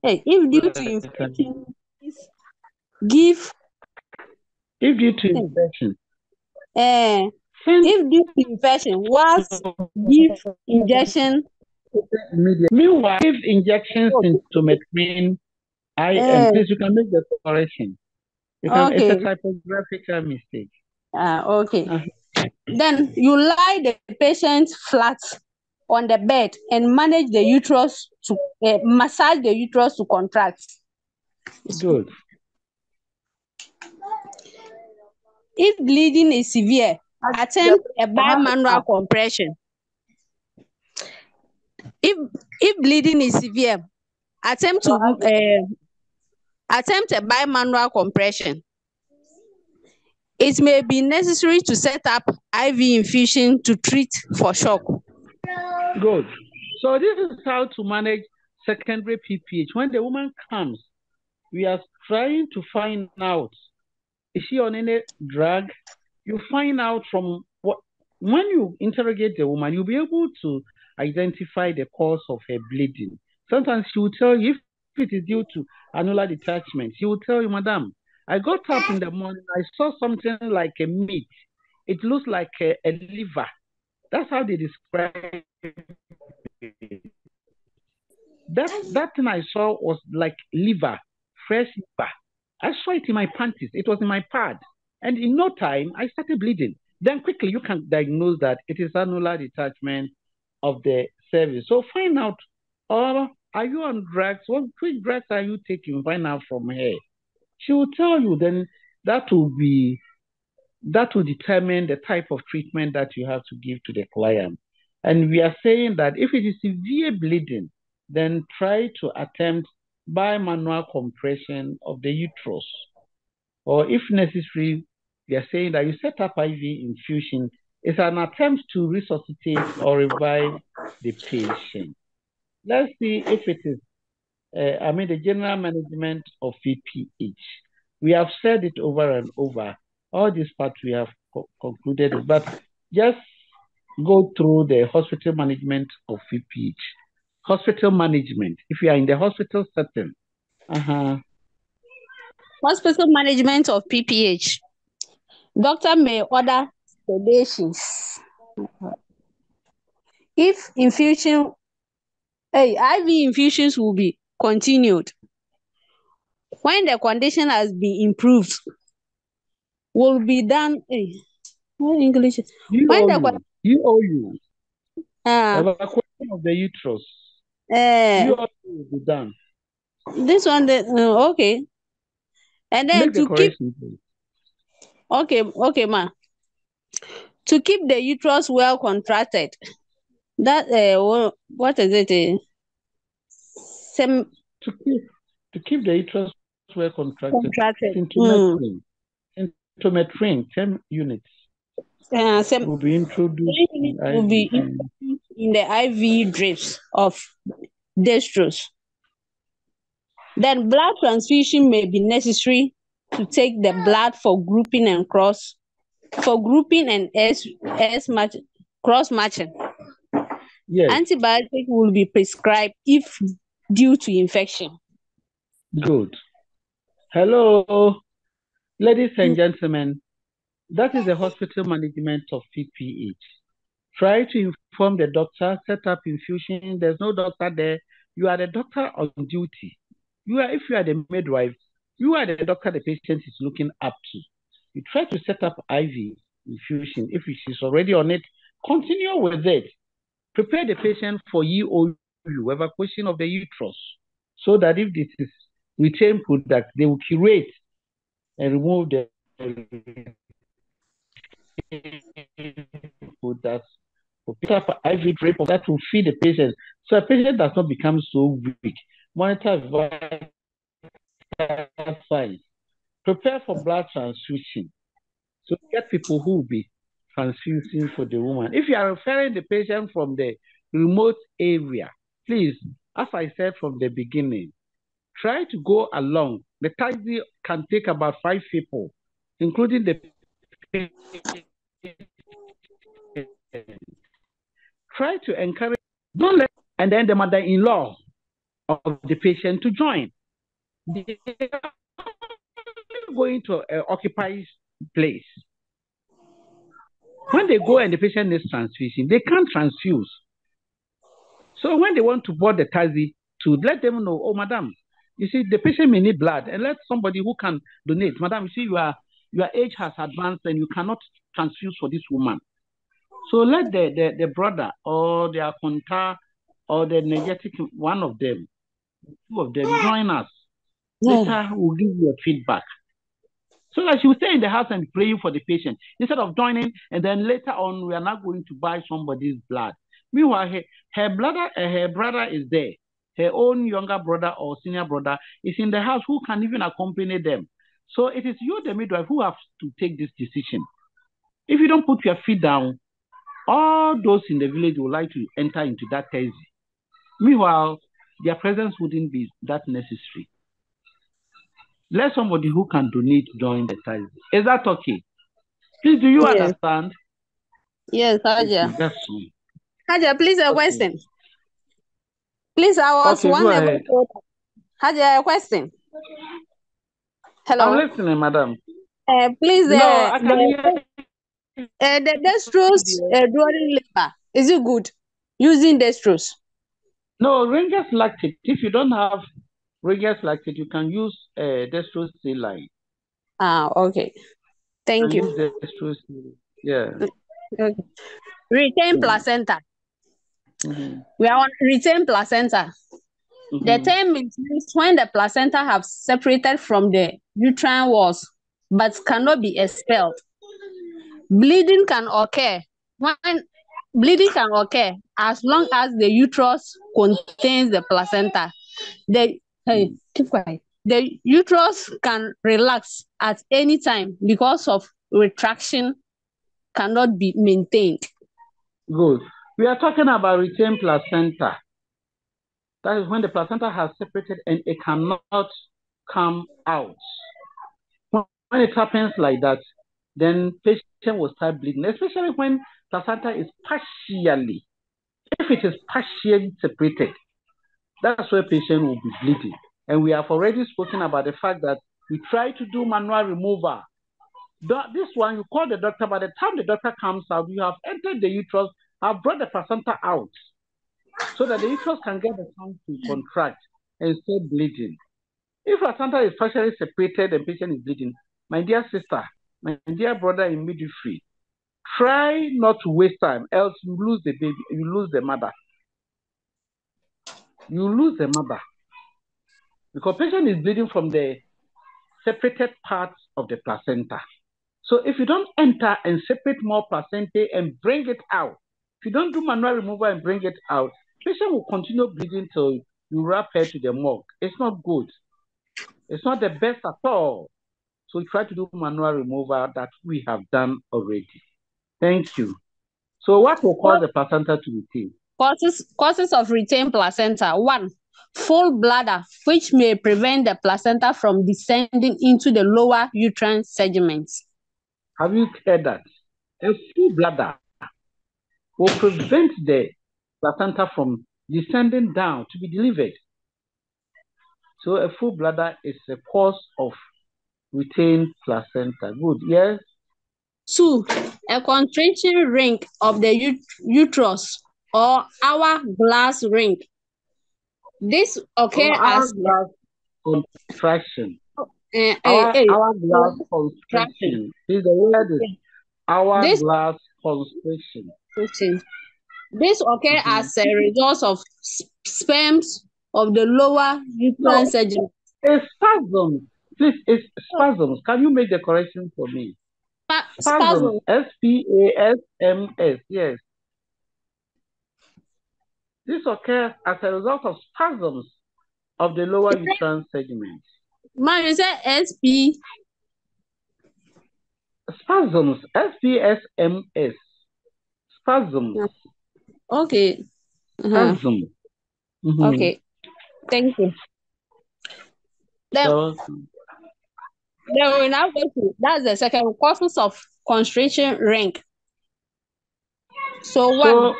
If due to infection, please give. If due to infection, Uh, send if due to infection, whilst give injection. immediately. Meanwhile, if injection symptometrin IM, please you can make the correction. It's Okay. a typographical mistake. Okay. Then you lie the patient flat on the bed and manage the uterus to massage the uterus to contract. Good. If bleeding is severe, attempt a bimanual compression. If bleeding is severe, attempt a bimanual compression. It may be necessary to set up IV infusion to treat for shock. Good. So this is how to manage secondary PPH. When the woman comes, we are trying to find out, is she on any drug? You find out from when you interrogate the woman, you'll be able to identify the cause of her bleeding. Sometimes she will tell you, if it is due to annular detachment, she will tell you, madam, I got up in the morning, I saw something like a meat. It looks like a liver. That's how they describe it. That thing I saw was like liver, fresh liver. I saw it in my panties. It was in my pad. And in no time, I started bleeding. Then quickly you can diagnose that it is annular detachment of the cervix. So find out, or are you on drugs? Which drugs are you taking? Find out from her. She will tell you, then that will determine the type of treatment that you have to give to the client. And we are saying that if it is severe bleeding, then try to attempt bimanual compression of the uterus. or if necessary, they are saying that you set up IV infusion. It's an attempt to resuscitate or revive the patient. Let's see if it is, the general management of VPH. We have said it over and over. All this part we have concluded it, but just go through the hospital management of VPH. Hospital management. If you are in the hospital setting, Hospital management of PPH. Doctor may order sedations. If infusion, IV infusions will be continued. When the condition has been improved, will be done. What English? When the UOU, uh, evacuation of the uterus. uh, UOU will be done. this one, okay. And then Make the correction, please. okay, ma. To keep the uterus well contracted, that what is it? To keep the uterus well contracted. Contracted. Symptometrin, 10 units will be introduced will be in the IV drips of dextrose. Then blood transfusion may be necessary to take the blood for grouping and cross matching. Yes. Antibiotic will be prescribed if due to infection. Good. Hello, ladies and gentlemen. That is the hospital management of PPH. Try to inform the doctor, set up infusion. There's no doctor there. You are the doctor on duty. If you are the midwife, you are the doctor the patient is looking up to. You try to set up IV infusion. If she's already on it, continue with it. Prepare the patient for EOU, evacuation of the uterus, so that if this is retained product, they will curate and remove the products. Prepare for IV drip that will feed the patient, so a patient does not become so weak. Monitor signs. Prepare for blood transfusion. So get people who will be transfusing for the woman. If you are referring the patient from the remote area, please, as I said from the beginning, try to go along. The taxi can take about 5 people, including the patient. Try to encourage, don't let, and then the mother-in-law of the patient to join. They are going to occupy place. When they go and the patient needs transfusion, they can't transfuse. So when they want to board the taxi, to let them know, oh, madam, you see, the patient may need blood, and let somebody who can donate. Madam, you see, your age has advanced and you cannot transfuse for this woman. So let the brother or the contact or the energetic, one of them, two of them, join us. Later, we'll give you a feedback. So that she will stay in the house and pray for the patient instead of joining, and then later on, we are not going to buy somebody's blood. Meanwhile, her brother is there. Her own younger brother or senior brother is in the house who can even accompany them. So it is you, the midwife, who have to take this decision. If you don't put your feet down, all those in the village would like to enter into that taxi. Meanwhile, their presence wouldn't be that necessary. Let somebody who can donate join the taxi. Is that okay? Please, do you understand? Yes, Haja. Okay, Haja, please, a question. Please, I was wondering. Haja, a question. Hello. I'm listening, madam. Please, no, I can hear. The dextrose during labor, is it good using dextrose? No, Rangers lactate. If you don't have Rangers lactate, you can use dextrose saline. Okay. Thank you. Use dextrose, yeah. Okay. Retain placenta. We are on retain placenta. The term is used when the placenta have separated from the uterine walls but cannot be expelled. Bleeding can occur as long as the uterus contains the placenta. Keep quiet. the uterus can relax at any time because of retraction cannot be maintained. Good. We are talking about retained placenta. That is when the placenta has separated and it cannot come out. When it happens like that, then patient will start bleeding, especially when placenta is partially. If it is partially separated, that's where patient will be bleeding. And we have already spoken about the fact that we try to do manual removal. This one, you call the doctor. By the time the doctor comes out, you have entered the uterus, have brought the placenta out, so that the uterus can get the time to contract and start bleeding. If placenta is partially separated and patient is bleeding, my dear sister, my dear brother in midwifery, try not to waste time, else you lose the baby, you lose the mother. You lose the mother. Because patient is bleeding from the separated parts of the placenta. So if you don't enter and separate more placenta and bring it out, if you don't do manual removal and bring it out, patient will continue bleeding till you wrap her to the morgue. It's not good. It's not the best at all. So try to do manual removal that we have done already. Thank you. So what will cause the placenta to retain? Causes of retained placenta. 1, full bladder, which may prevent the placenta from descending into the lower uterine segments. Have you heard that? A full bladder will prevent the placenta from descending down to be delivered. So a full bladder is a cause of retained placenta. Good, yes? 2, a contraction ring of the uterus or hourglass ring. This occurs as hourglass contraction. hourglass constriction. This is the word is hourglass constriction. This occurs as a result of sperms of the lower uterine segment. It's spasms. Please, it's spasms. Can you make the correction for me? Spasms. S-P-A-S-M-S. Yes. This occurs as a result of spasms of the lower uterine segment. Man, you said S-P. Spasms. S-P-S-M-S. Spasms. Okay. Spasms. Okay. Thank you. Then we now go to, that's the second causes of constriction ring. So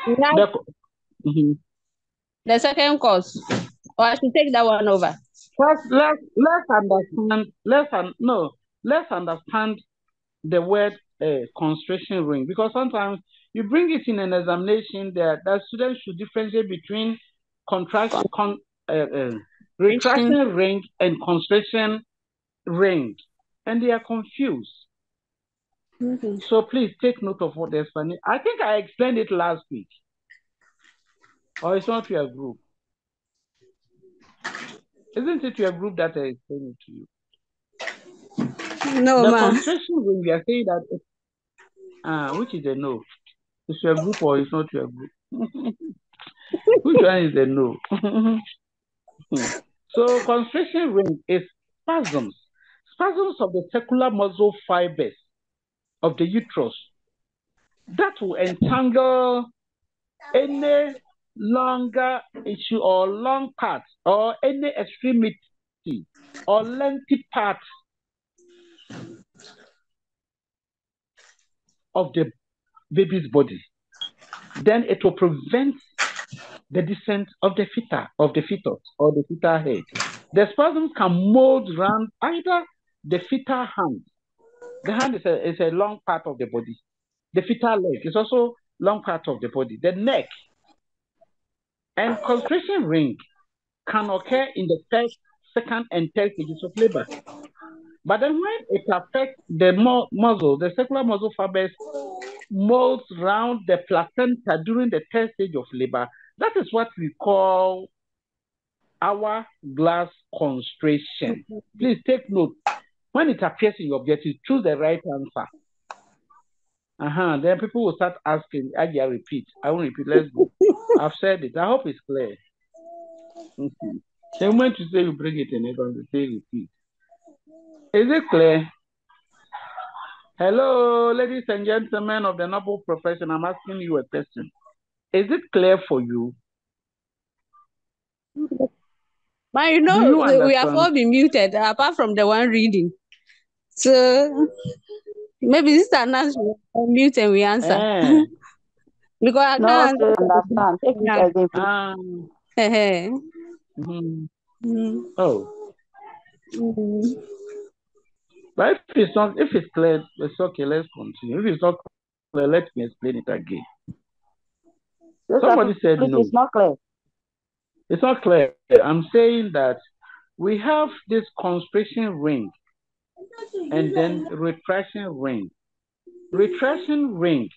the second cause, or I should take that one over. First, let's understand the word constriction ring, because sometimes you bring it in an examination that students should differentiate between retraction ring and constriction ring, and they are confused. So please take note of what they're explaining. I think I explained it last week, or it's not your group. Isn't it your group that I explained it to you? No, the ma. constriction ring, we are saying that which is a no? It's your group or it's not your group? Which one is the no? So constriction ring is spasms of the circular muscle fibers of the uterus that will entangle any longer issue or long part or any extremity or lengthy part of the baby's body. Then it will prevent the descent of the fetus or the fetal head. The spasms can mold around either the fetal hand. The hand is a long part of the body. The fetal leg is also long part of the body. The neck. And constriction ring can occur in the first, second, and third stages of labor. But then when it affects the muscle, the circular muscle fibers molds around the placenta during the third stage of labor, that is what we call hourglass constriction. Please take note. When it appears in your objective, choose the right answer. Then people will start asking, I repeat. I won't repeat. Let's go. I've said it. I hope it's clear. The moment you say you bring it in, you're going to say repeat. Is it clear? Hello, ladies and gentlemen of the noble profession. I'm asking you a question. Is it clear for you? But Do you we have understand? all been muted apart from the one reading. So maybe this is not mute and we answer. Eh. Because I No, can't say answer. understand. Take it again, please. Mhm. Mm. Oh, Mm. but if it's not, if it's clear, it's okay. Let's continue. If it's not clear, let me explain it again. Somebody said Please, no. it's not clear. It's not clear. I'm saying that we have this constriction ring and then retraction ring. Retraction ring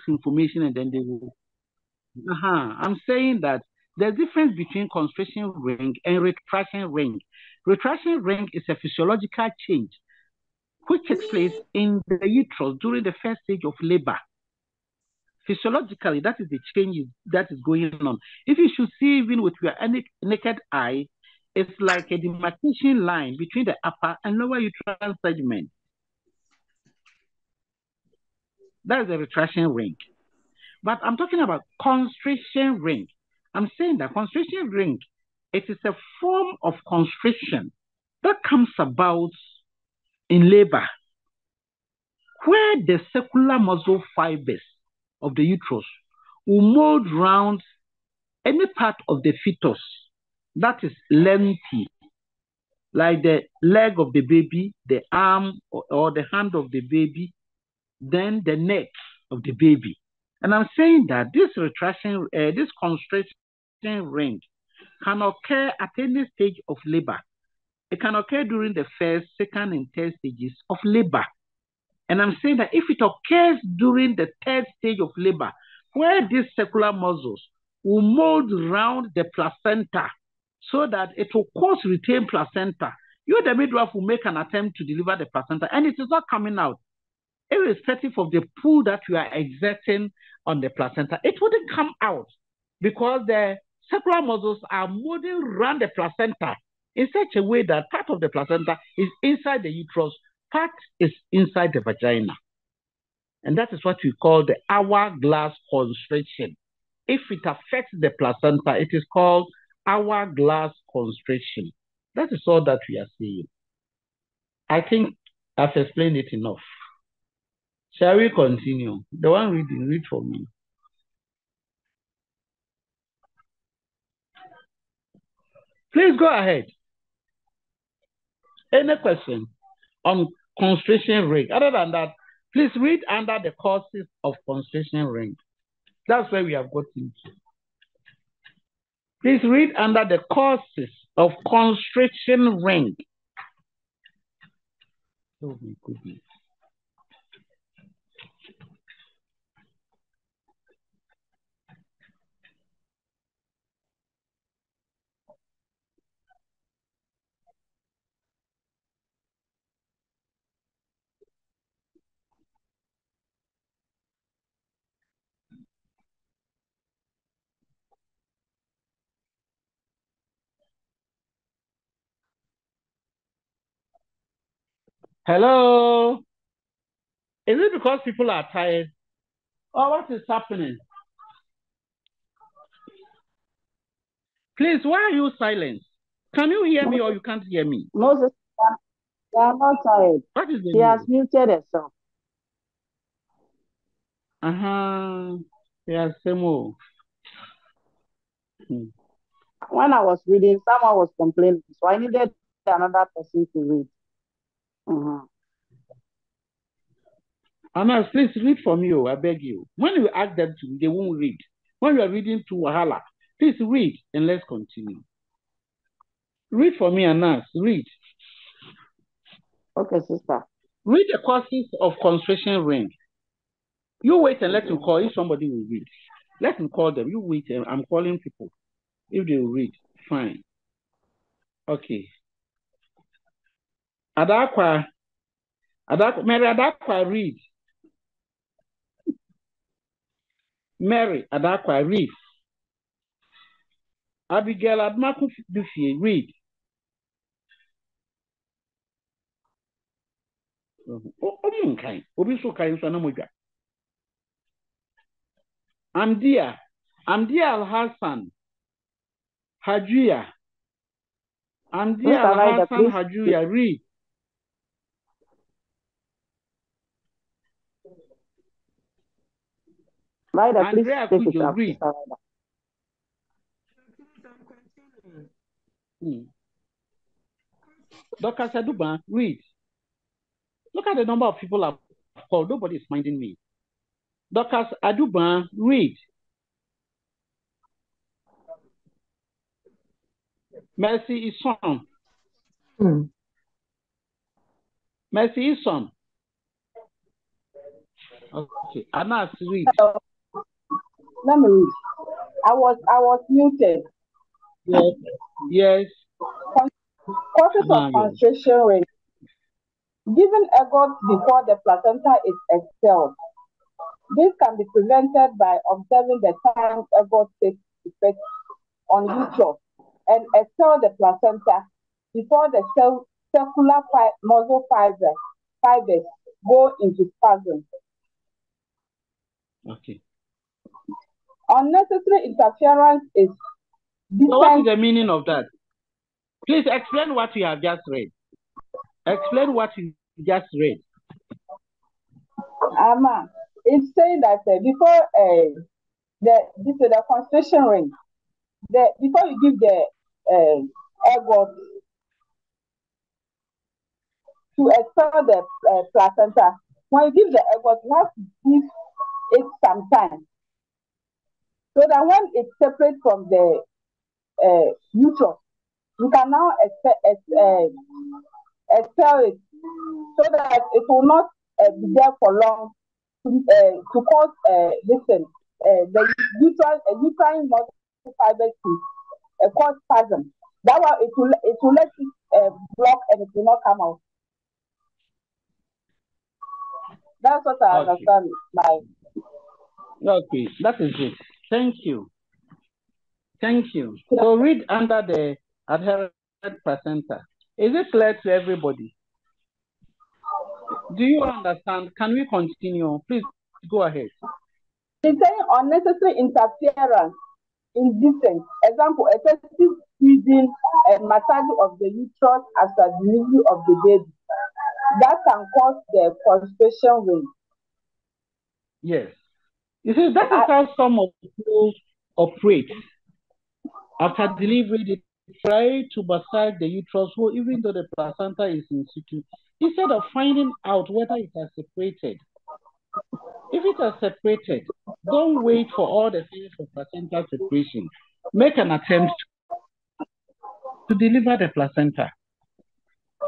information and then they will. I'm saying that the difference between constriction ring and retraction ring. Retraction ring is a physiological change which takes place in the uterus during the first stage of labor. Physiologically, that is the change that is going on. If you should see even with your naked eye, it's like a demarcation line between the upper and lower uterine segment. That is the retraction ring. But I'm talking about constriction ring. I'm saying that constriction ring, it is a form of constriction that comes about in labor, where the circular muscle fibers of the uterus will mold around any part of the fetus that is lengthy, like the leg of the baby, the arm or the hand of the baby, then the neck of the baby. And I'm saying that this retraction, this constriction ring can occur at any stage of labor. It can occur during the first, second, and third stages of labor. And I'm saying that if it occurs during the third stage of labor, where these circular muscles will mold around the placenta so that it will cause retained placenta, you, the midwife, will make an attempt to deliver the placenta and it is not coming out. Irrespective of the pull that you are exerting on the placenta, it wouldn't come out because the circular muscles are moving around the placenta in such a way that part of the placenta is inside the uterus, part is inside the vagina. And that is what we call the hourglass constriction. If it affects the placenta, it is called hourglass constriction. That is all that we are seeing. I think I've explained it enough. Shall we continue? The one reading, read for me. Please go ahead. Any question on constriction ring? Other than that, please read under the causes of constriction ring. That's where we have got into. Please read under the causes of constriction ring. Oh my goodness. Hello? Is it because people are tired? Or what is happening? Please, why are you silent? Can you hear me or you can't hear me? Moses, they are not tired. What is the She has news? muted herself. Yeah, same old. When I was reading, someone was complaining, so I needed another person to read. Anna, please read for me, I beg you. When you ask them to, they won't read. When you are reading to Wahala, Please read and let's continue. Read for me, Anas. Read. Okay, sister. Read the causes of constriction ring. You wait and let him call if somebody will read. Let him call them. You wait and I'm calling people. If they will read, fine. Okay. Mary Adakwa, read. Mary Adakwa, read. Abigail Admaku Dufie, read. Amdia Al-Hassan, Hajuya. Amdia Al-Hassan, Hajuya, read. Andrea Kujo, read. Dr. Saduba, read. Look at the number of people I've called. Nobody is minding me. Dr. Aduba, read. Mercy Ison. Mercy Ison. Okay. Anas, read. Let me read. I was muted. Yes. Yes. Causes of constriction ring. Giving ergot before the placenta is expelled. This can be prevented by observing the time ergot takes effect on uterus and expel the placenta before the circular muscle fibers go into spasm. Okay. Unnecessary interference is So what is the meaning of that? Please explain what you have just read. Explain what you just read. It's saying that before the constriction ring, before you give the ergot to expel the placenta, when you give the ergot, you have to give it some time so that when it separates from the uterus, you can now expel it so that it will not be there for long to cause the uterine muscle fibers to cause spasm. That one it will let it block and it will not come out. That's what I understand. Okay, that is it. Thank you. Thank you. So read under the adherent placenta. Is it clear to everybody? Do you understand? Can we continue? Please go ahead. It's saying unnecessary interference, indecent. Example, excessive squeezing and massaging of the uterus after delivery of the baby. That can cause the constriction ring. Yes. You see, that is how some of people operate. After delivery, they try to massage the uterus, so even though the placenta is in situ, instead of finding out whether it has separated. If it has separated, don't wait for all the signs of placenta separation. Make an attempt to deliver the placenta.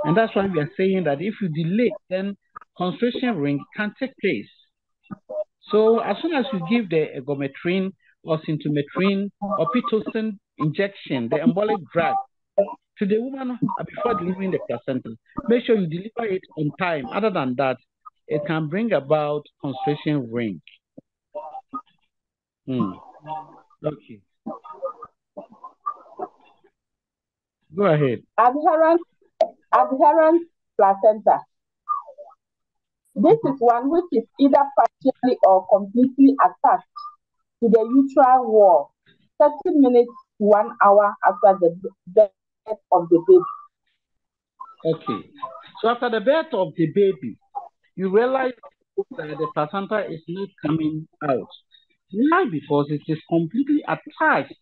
And that's why we are saying that if you delay, then constriction ring can take place. So as soon as you give the ergometrine or symptometrine or pitocin injection, the embolic drug, to the woman before delivering the placenta, make sure you deliver it on time. Other than that, it can bring about constriction ring. Okay. Go ahead. Adherent placenta. This is one which is either partially or completely attached to the uterine wall 30 minutes to 1 hour after the birth of the baby. Okay. So after the birth of the baby, you realize that the placenta is not coming out. Why? Because it is completely attached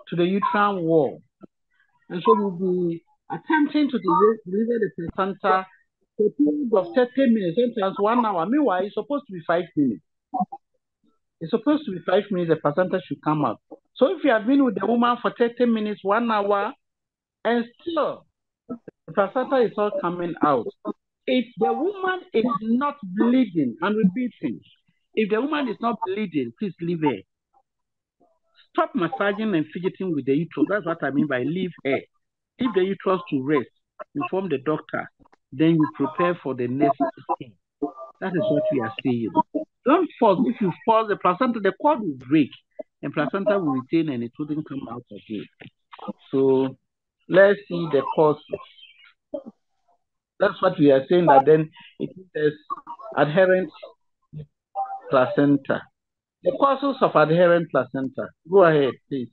to the uterine wall. And so you'll be attempting to deliver the placenta for a period of 30 minutes, sometimes 1 hour. Meanwhile, it's supposed to be 5 minutes. It's supposed to be 5 minutes, the placenta should come out. So if you have been with the woman for 30 minutes, 1 hour, and still the placenta is not coming out, if the woman is not bleeding, I'm repeating, if the woman is not bleeding, please leave her. Stop massaging and fidgeting with the uterus. That's what I mean by leave her. Leave the uterus to rest. Inform the doctor. Then you prepare for the next step. That is what we are saying. Don't force. If you force the placenta, the cord will break and placenta will retain and it wouldn't come out again. So let's see the causes. That's what we are saying, that then it is adherent placenta. The causes of adherent placenta. Go ahead, please.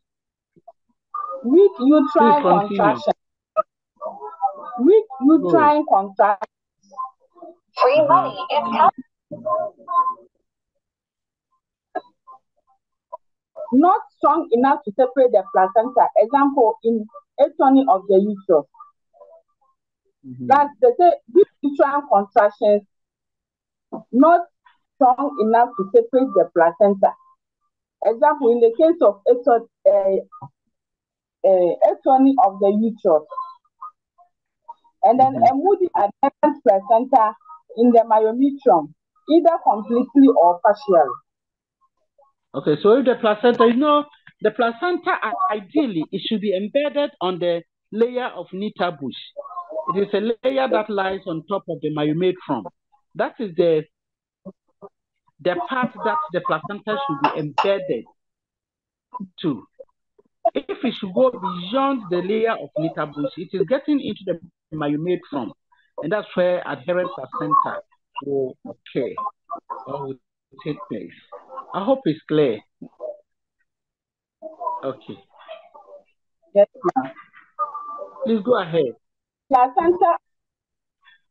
Weak Please uterine continue. contraction. Weak uterine contraction. Free money is coming. Not strong enough to separate the placenta. Example, in atony of the uterus. That they say weak uterine contractions not strong enough to separate the placenta. Example, in the case of atony of the uterus. And then a moody adherent placenta in the myometrium, either completely or partially. Okay, so if the placenta, the placenta, ideally, it should be embedded on the layer of nether bush. It is a layer that lies on top of the myometrium. That is the part that the placenta should be embedded to. If it should go beyond the layer of nether bush, it is getting into the myometrium, and that's where adherent placenta will occur or will take place. I hope it's clear. Okay. Yes, ma'am. Please go ahead. Placenta.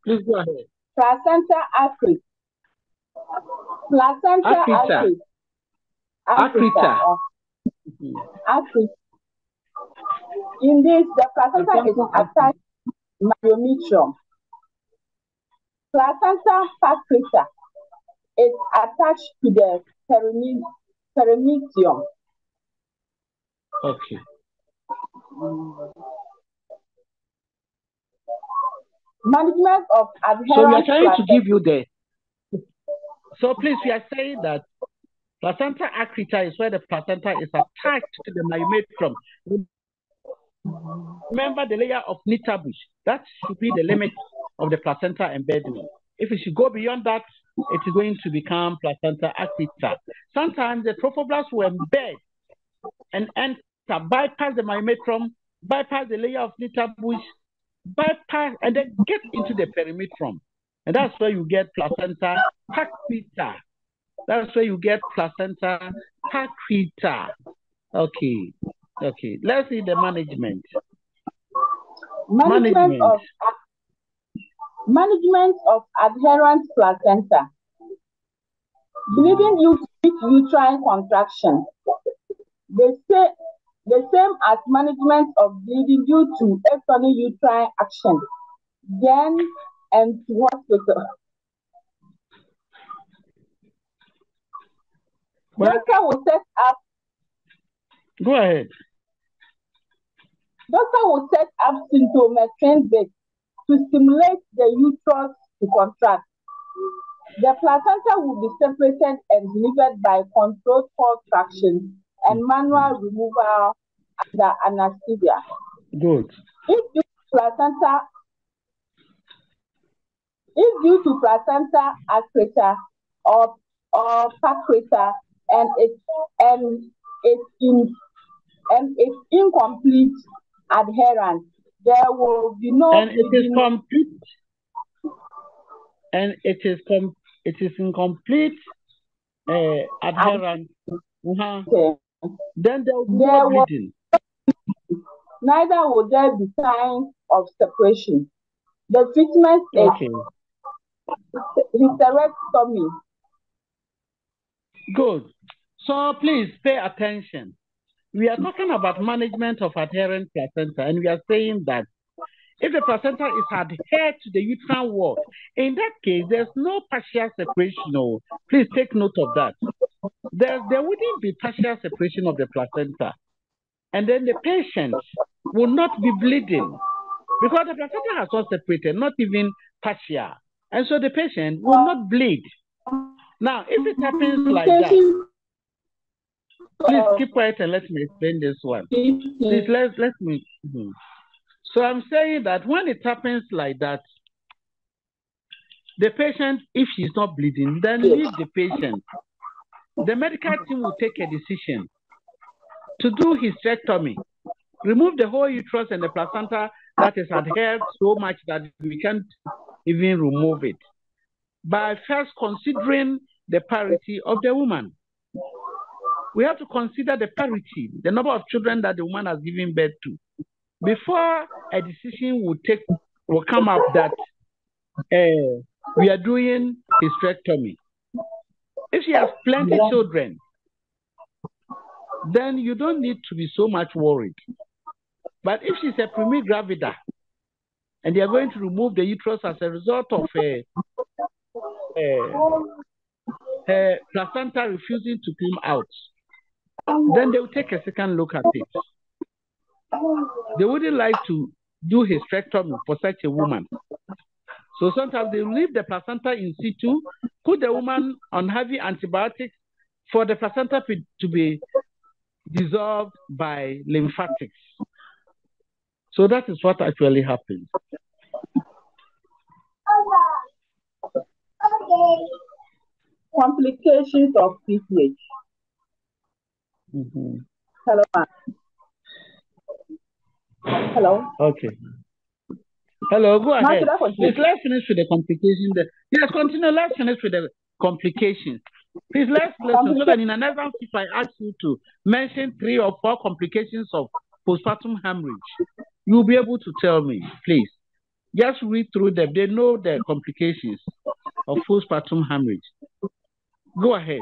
Please go ahead. Placenta accrete. Placenta accrete. Accreta. Accrete. In this, the placenta is attached to myometrium. Placenta accreta is attached to the perimetrium. Okay. Management of adherent. So we are trying to give you the. So please, we are saying that placenta accreta is where the placenta is attached to the myometrium. Remember the layer of nether bush. That should be the limit of the placenta embedment. If it should go beyond that, it is going to become placenta accreta. Sometimes the trophoblasts will embed and enter, bypass the myometrium, bypass the layer of nether bush, bypass, and then get into the perimetrium. And that's where you get placenta accreta. That's where you get placenta accreta. Okay. Okay. Let's see the management. Management of adherent placenta. Bleeding due to uterine contraction. The same as management of bleeding due to atony uterine action. Then and to hospital. Doctor will set up. Go ahead. Doctor will set up symptometrin bed to stimulate the uterus to contract. The placenta will be separated and delivered by controlled cord traction and manual removal under anesthesia. Good. If due to placenta accreta or pancreata and it's incomplete adherence, there will be no. And it is complete. And it is incomplete adherence. Okay. Then there will be no bleeding. Neither will there be signs of separation. The treatment is hysterectomy. Good. So please pay attention. We are talking about management of adherent placenta, and we are saying that if the placenta is adhered to the uterine wall, in that case, there's no partial separation. No. Please take note of that. there wouldn't be partial separation of the placenta, and then the patient will not be bleeding because the placenta has not separated, not even partial, and so the patient will not bleed. Now, if it happens like that, please keep quiet and let me explain this one. Please let me. So I'm saying that when it happens like that, the patient, if she's not bleeding, then leave the patient. The medical team will take a decision to do hysterectomy, remove the whole uterus and the placenta that is adhered so much that we can't even remove it, by first considering the parity of the woman. We have to consider the parity, the number of children that the woman has given birth to, before a decision will come up that we are doing hysterectomy. If she has plenty children, then you don't need to be so much worried. But if she's a primigravida and they are going to remove the uterus as a result of her placenta refusing to come out, then they will take a second look at it. They wouldn't like to do hysterectomy for such a woman. So sometimes they leave the placenta in situ, put the woman on heavy antibiotics for the placenta to be dissolved by lymphatics. So that is what actually happens. Complications of PPH. Hello, ma'am. Hello. Okay. Hello, go ahead. Please, let's finish with the complications. Yes, continue. Let's finish with the complications. Please, let's listen so that in another instance, if I ask you to mention 3 or 4 complications of postpartum hemorrhage, you'll be able to tell me, please. Just read through them. They know the complications of postpartum hemorrhage. Go ahead.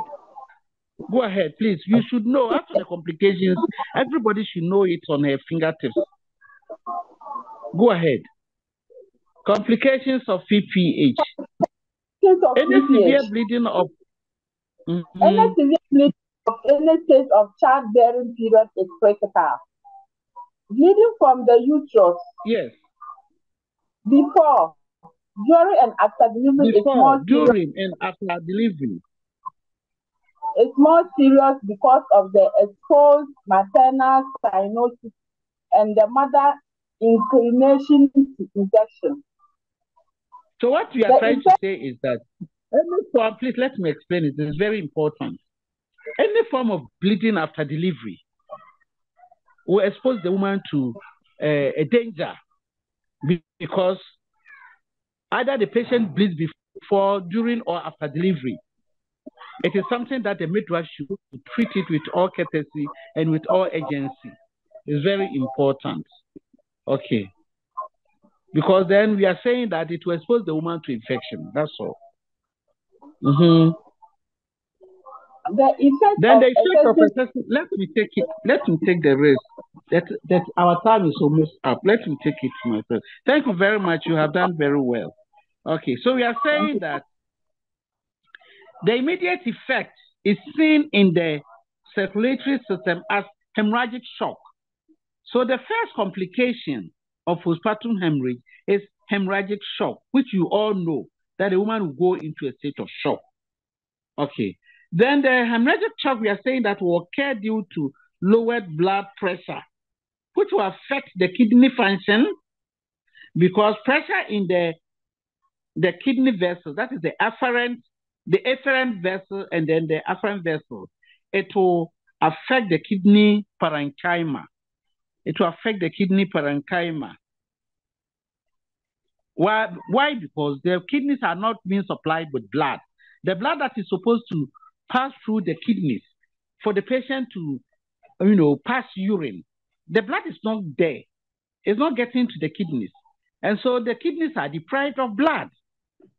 Go ahead, please. You should know after the complications. Everybody should know it on her fingertips. Go ahead. Complications of PPH. Any severe bleeding of any severe bleeding of any stage of childbearing period is critical. Bleeding from the uterus. Yes. Before, during and after delivery is more during and after delivery. It's more serious because of the exposed maternal cyanosis and the mother inclination to injection. So what we are trying to say is that any form, please let me explain it. It's very important. Any form of bleeding after delivery will expose the woman to a danger because either the patient bleeds before, during, or after delivery. It is something that the midwife should treat it with all courtesy and with all urgency. It's very important. Okay. Because then we are saying that it will expose the woman to infection. That's all. The effect then the effect of assessment, let me take the risk. That our time is almost up. Let me take it myself. Thank you very much. You have done very well. Okay, so we are saying that the immediate effect is seen in the circulatory system as hemorrhagic shock. So the first complication of postpartum hemorrhage is hemorrhagic shock, which you all know that a woman will go into a state of shock. Okay. Then the hemorrhagic shock, we are saying that will occur due to lowered blood pressure, which will affect the kidney function because pressure in the kidney vessel, that is the afferent vessel and then the afferent vessel, it will affect the kidney parenchyma. It will affect the kidney parenchyma. Why? Because the kidneys are not being supplied with blood. The blood that is supposed to pass through the kidneys for the patient to, pass urine, the blood is not there. It's not getting to the kidneys. And so the kidneys are deprived of blood.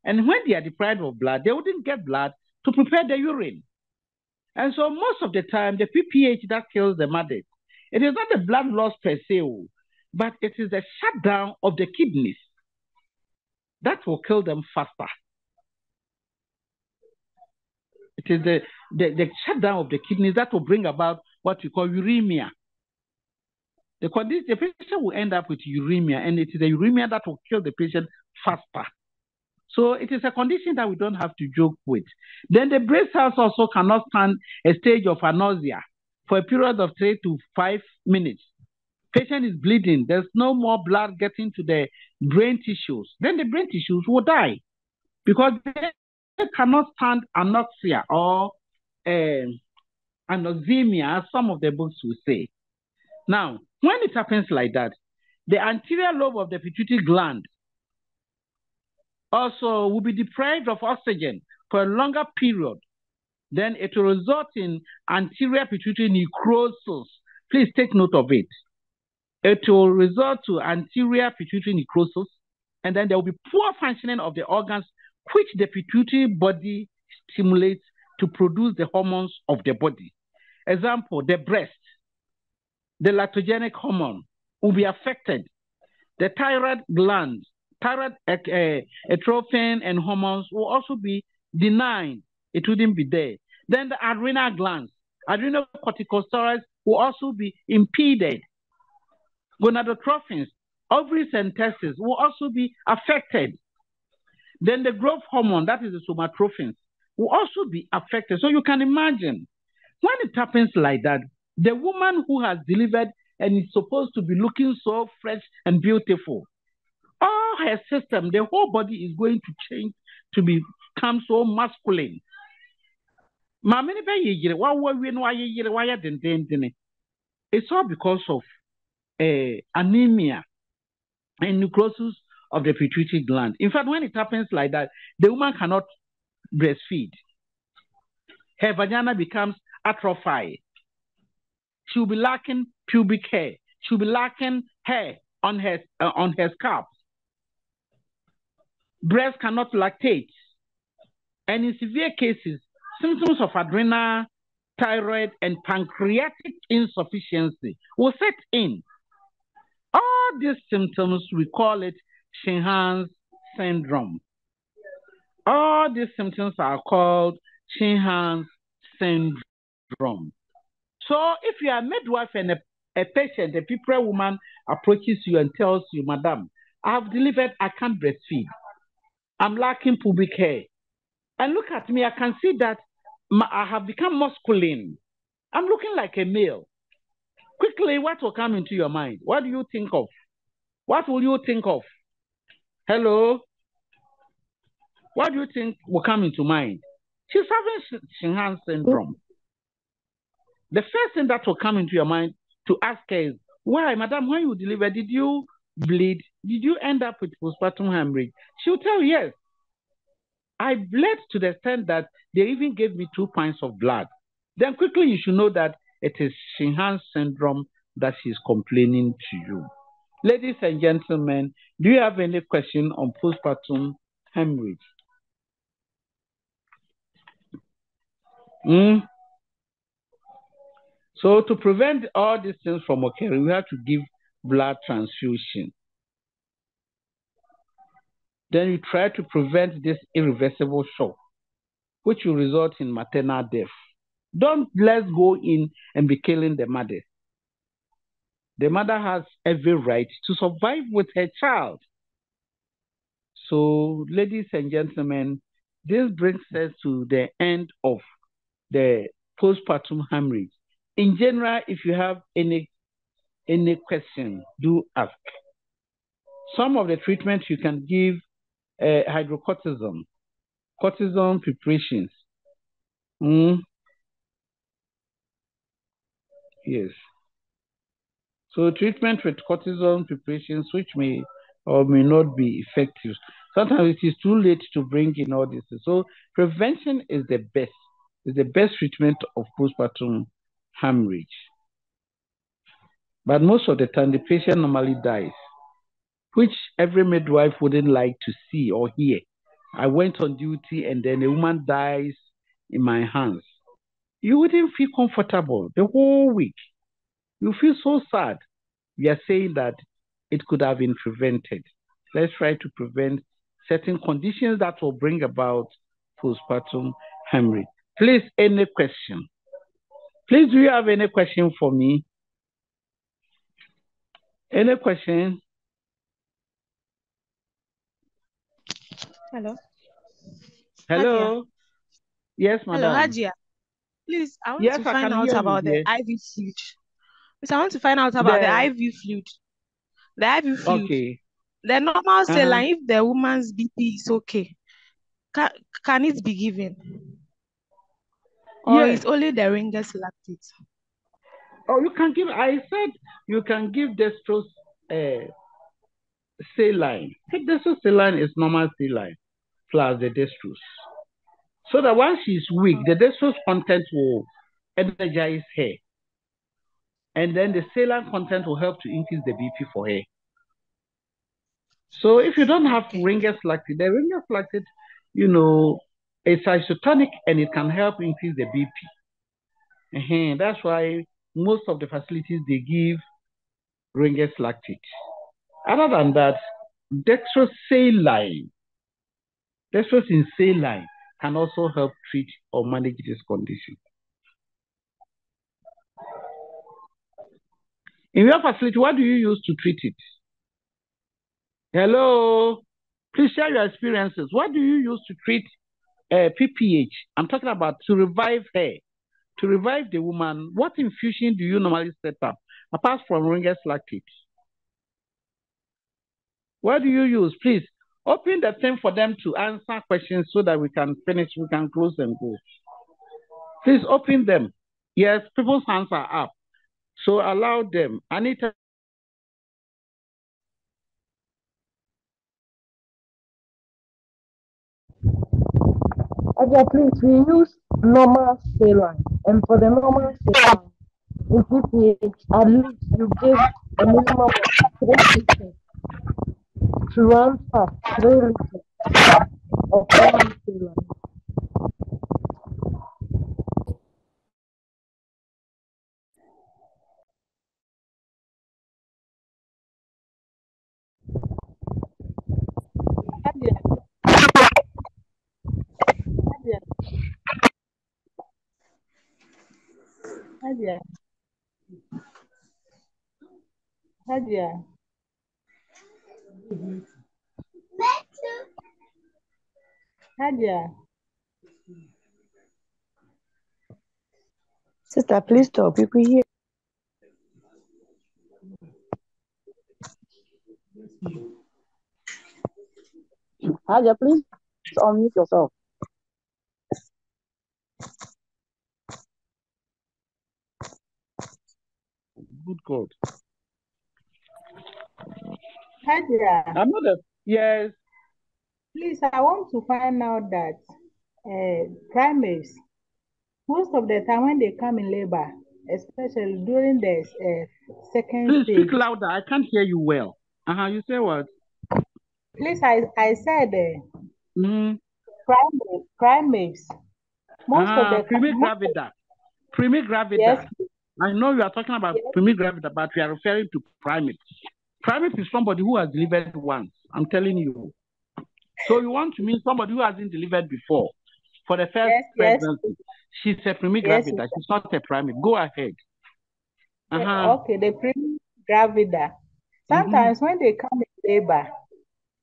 And when they are deprived of blood, they wouldn't get blood to prepare the urine. And so most of the time, the PPH that kills the mothers, it is not the blood loss per se, but it is the shutdown of the kidneys that will kill them faster. It is the shutdown of the kidneys that will bring about what we call uremia. The patient will end up with uremia, and it is the uremia that will kill the patient faster. So it is a condition that we don't have to joke with. Then the brain cells also cannot stand a stage of anosmia for a period of 3 to 5 minutes. Patient is bleeding. There's no more blood getting to the brain tissues. Then the brain tissues will die because they cannot stand anoxia or anosmia, as some of the books will say. Now, when it happens like that, the anterior lobe of the pituitary gland also will be deprived of oxygen for a longer period. Then it will result in anterior pituitary necrosis. Please take note of it. It will result to anterior pituitary necrosis, and then there will be poor functioning of the organs which the pituitary body stimulates to produce the hormones of the body. Example, the breast, the lactogenic hormone will be affected. The thyroid gland, thyroid atropine and hormones will also be denied. It wouldn't be there. Then the adrenal glands, adrenal corticosteroids will also be impeded. Gonadotrophins, ovaries and testes will also be affected. Then the growth hormone, that is the somatropins, will also be affected. So you can imagine, when it happens like that, the woman who has delivered and is supposed to be looking so fresh and beautiful, all her system, the whole body is going to change to become so masculine. It's all because of anemia and necrosis of the pituitary gland. In fact, when it happens like that, the woman cannot breastfeed. Her vagina becomes atrophied. She will be lacking pubic hair. She will be lacking hair on her scalp. Breast cannot lactate. And in severe cases, symptoms of adrenal, thyroid, and pancreatic insufficiency will set in. All these symptoms, we call it Shinhan's syndrome. All these symptoms are called Shinhan's syndrome. So if you are a midwife and a patient, a people woman approaches you and tells you, Madam, I have delivered, I can't breastfeed. I'm lacking pubic hair. And look at me, I can see that I have become masculine. I'm looking like a male. Quickly, what will come into your mind? What do you think of? What will you think of? Hello? What do you think will come into mind? She's having Shinhan syndrome. The first thing that will come into your mind to ask her is, why, Madam, when you delivered, did you bleed? Did you end up with postpartum hemorrhage? She'll tell you, yes. I bled to the extent that they even gave me 2 pints of blood. Then quickly you should know that it is Shinhan syndrome that she's complaining to you. Ladies and gentlemen, do you have any question on postpartum hemorrhage? So to prevent all these things from occurring, we have to give blood transfusion. Then you try to prevent this irreversible shock, which will result in maternal death. Let's go in and be killing the mother. The mother has every right to survive with her child. So, ladies and gentlemen, this brings us to the end of the postpartum hemorrhage. In general, if you have any question, do ask. Some of the treatments you can give hydrocortisone, cortisone preparations. Yes. So treatment with cortisone preparations, which may or may not be effective. Sometimes it is too late to bring in all this. So prevention is the best. It's the best treatment of postpartum hemorrhage. But most of the time, the patient normally dies, which every midwife wouldn't like to see or hear. I went on duty and then a woman dies in my hands. You wouldn't feel comfortable the whole week. You feel so sad. We are saying that it could have been prevented. Let's try to prevent certain conditions that will bring about postpartum hemorrhage. Please, any question? Please, do you have any question for me? Any question? Hello. Hello. Hadia. Yes, Hello, madam. Hadia. Please, I want Yes, to I find can out hear you, about the dear. IV fluid. Please, I want to find out about the The IV fluid. The IV fluid. okay. The normal Uh-huh. saline, if the woman's BP is okay, can, can it be given? Or Yes. is only the ringers lactate? Oh, you can give. I said you can give dextrose saline. Dextrose saline is normal saline plus the dextrose. So that once she's weak, the dextrose content will energize her. And then the saline content will help to increase the BP for her. So if you don't have ringers lactate, the ringers lactate, it's isotonic and it can help increase the BP. That's why most of the facilities they give ringers lactate. Other than that, dextrose in saline can also help treat or manage this condition. In your facility, what do you use to treat it? Hello? Please share your experiences. What do you use to treat PPH? I'm talking about to revive her, to revive the woman. What infusion do you normally set up, apart from ringers lactate? What do you use? Please open the thing for them to answer questions so that we can finish, we can close and go. Please open them. Yes, people's hands are up. So allow them. Anita. Okay, please, we use normal saline. And for the normal saline, in PPH, at least you give a minimum of 3 liters to run fast, 3 liters of normal saline. Hadia. Hadia. Hadia. Hadia. Hadia. Sister, please stop. You could hear. Haja, please unmute yourself. Good God. Hadia. I'm not a, yes. Please, I want to find out that primates, most of the time when they come in labor, especially during the second Please stage. speak louder. I can't hear you well. You say what? Please, I said Mm-hmm. primates, most of the primigravida. Primigravida. Yes. I know you are talking about primigravida, but we are referring to primates. Primate is somebody who has delivered once. I'm telling you. So you want to mean somebody who hasn't delivered before for the first pregnancy. She's a primigravida. She's not a primate. Go ahead. Okay, the primigravida. Sometimes when they come in labor,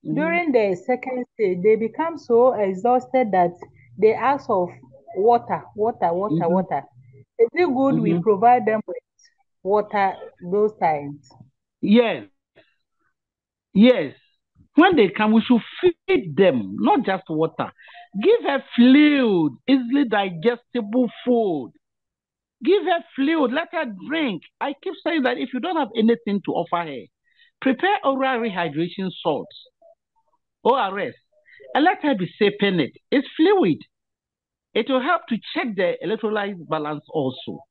during the second stage, they become so exhausted that they ask of water. Is it good we provide them with water those times? Yes. Yes. When they come, we should feed them, not just water. Give her fluid, easily digestible food. Give her fluid, let her drink. I keep saying that if you don't have anything to offer her, prepare oral rehydration salts, ORS, and let her be sipping it. It's fluid. It will help to check the electrolyte balance also.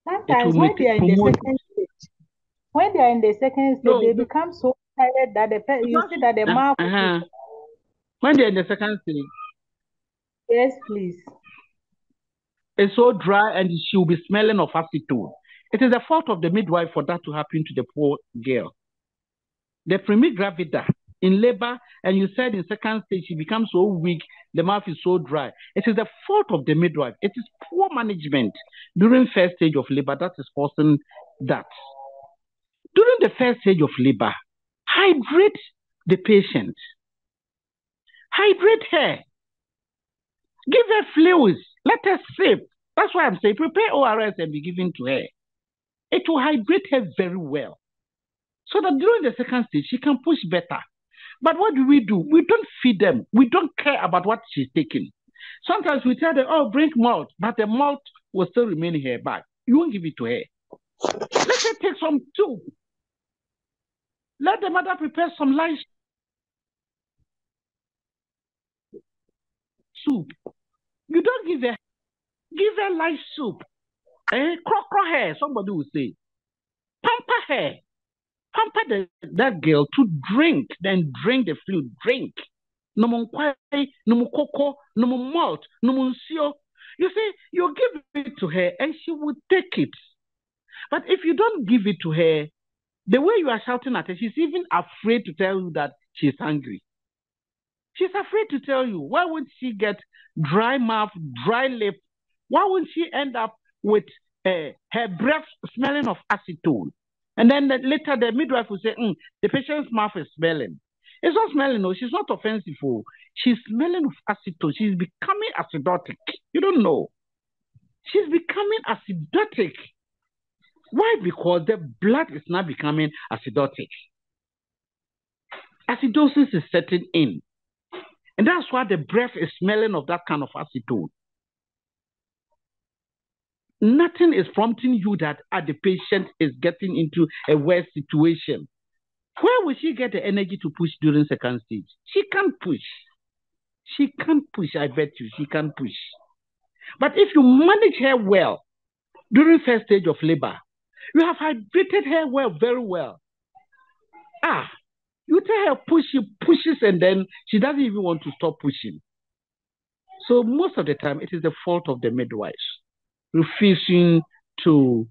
Sometimes when they are in the second stage, they become so tired that you see that the mouth. When they're in the second stage. Yes, please. It's so dry and she will be smelling of acetone. It is the fault of the midwife for that to happen to the poor girl. The primigravida in labor, and you said in second stage she becomes so weak, the mouth is so dry. It is the fault of the midwife. It is poor management during first stage of labor that is causing that. During the first stage of labor, hydrate the patient. Hydrate her. Give her fluids. Let her sip. That's why I'm saying prepare ORS and be given to her. It will hydrate her very well. So that during the second stage, she can push better. But what do? We don't feed them. We don't care about what she's taking. Sometimes we tell them, oh, bring malt, but the malt will still remain in her bag. You won't give it to her. Let her take some soup. Let the mother prepare some light soup. You don't give her light soup. Crock her, somebody will say. Pamper her. Pamper that girl to drink, then drink the fluid. Drink. No more kwai, no more cocoa, no more malt, no more sio. You see, you give it to her and she will take it. But if you don't give it to her, the way you are shouting at her, she's even afraid to tell you that she's hungry. She's afraid to tell you. Why would she get dry mouth, dry lip? Why would she end up with her breath smelling of acetone? And then later the midwife will say, the patient's mouth is smelling. It's not smelling, no, she's not offensive. She's smelling of acetone. She's becoming acidotic. You don't know. She's becoming acidotic. Why? Because the blood is now becoming acidotic. Acidosis is setting in. And that's why the breath is smelling of that kind of acetone. Nothing is prompting you that the patient is getting into a worse situation. Where will she get the energy to push during second stage? She can't push. She can't push, I bet you. She can't push. But if you manage her well during first stage of labor, you have hydrated her well, very well. You tell her push, she pushes, and then she doesn't even want to stop pushing. So most of the time, it is the fault of the midwives refusing to,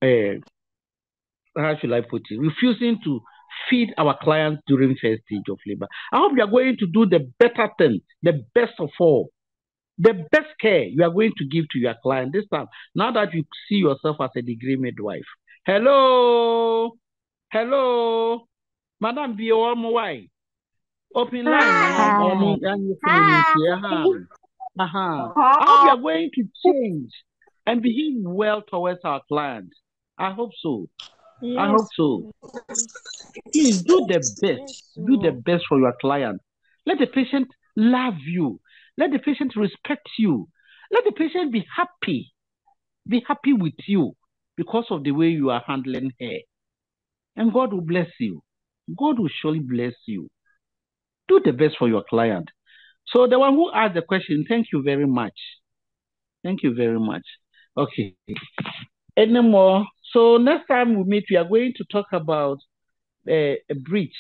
how should I put it, refusing to feed our clients during first stage of labor. I hope you are going to do the better thing, the best of all, the best care you are going to give to your client this time, now that you see yourself as a degree midwife. Hello, Madam Biomawai. Open line. I hope you are going to change and behave well towards our clients. I hope so. Yes. I hope so. Please do the best. Do the best for your client. Let the patient love you. Let the patient respect you. Let the patient be happy. Be happy with you because of the way you are handling her. And God will bless you. God will surely bless you. Do the best for your client. So the one who asked the question, thank you very much. Thank you very much. Okay. Any more? So next time we meet, we are going to talk about a breach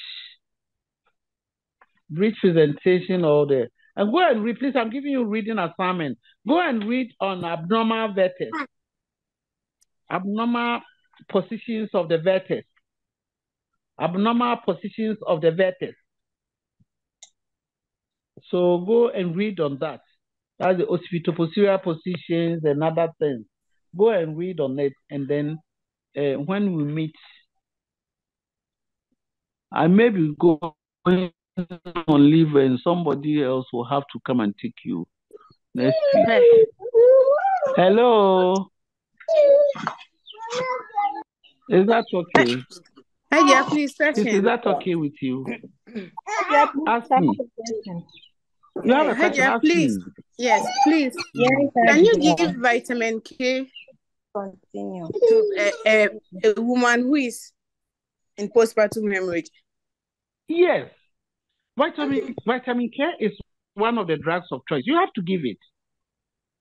presentation and go and read, please, I'm giving you reading assignment. Go and read on abnormal vertex. Abnormal positions of the vertex. Abnormal positions of the vertex. So go and read on that. That's the occipitoposterior positions and other things. Go and read on it, and then when we meet, I may be going on leave, and somebody else will have to come and take you next week. Hello. Is that okay? Hey, yeah, please, question. Is that okay with you? Ask me. You have a question? Yeah, please. Me. Yes, please. Can you give vitamin K to a woman who is in postpartum hemorrhage? Yes. Vitamin K is one of the drugs of choice. You have to give it.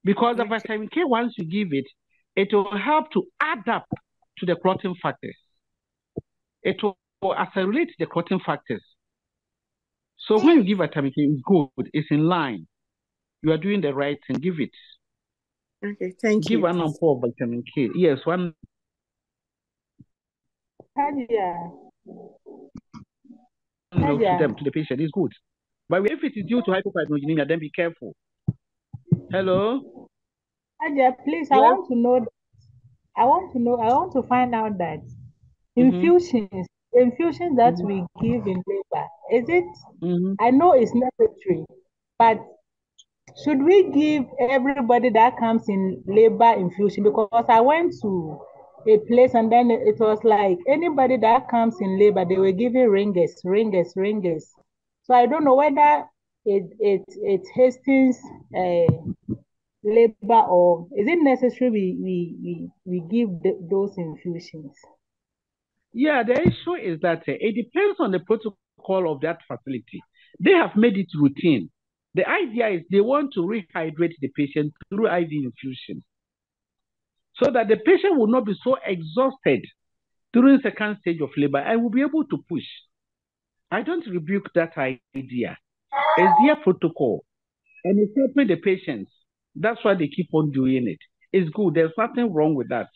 Because the vitamin K, once you give it, it will help to adapt to the clotting factors. It will accelerate the clotting factors. So when you give vitamin K, it's good. It's in line. You are doing the right thing. Give it. Okay, thank you. Give one ample of vitamin K. Yes, one. Yeah. to them, to the patient, is good. But if it is due to hypopyrenogenemia, then be careful. Hello? Aja, please, Yes? I want to find out that infusions that we give in labor, is it, I know it's necessary, but should we give everybody that comes in labor infusion? Because I went to a place and then it was like anybody that comes in labor, they were giving ringers. So I don't know whether it hastens labor, or is it necessary we give those infusions? Yeah, the issue is that it depends on the protocol of that facility. They have made it routine. The idea is they want to rehydrate the patient through IV infusion so that the patient will not be so exhausted during second stage of labor and will be able to push. I don't rebuke that idea. It's their protocol and it's helping the patients. That's why they keep on doing it. It's good. There's nothing wrong with that.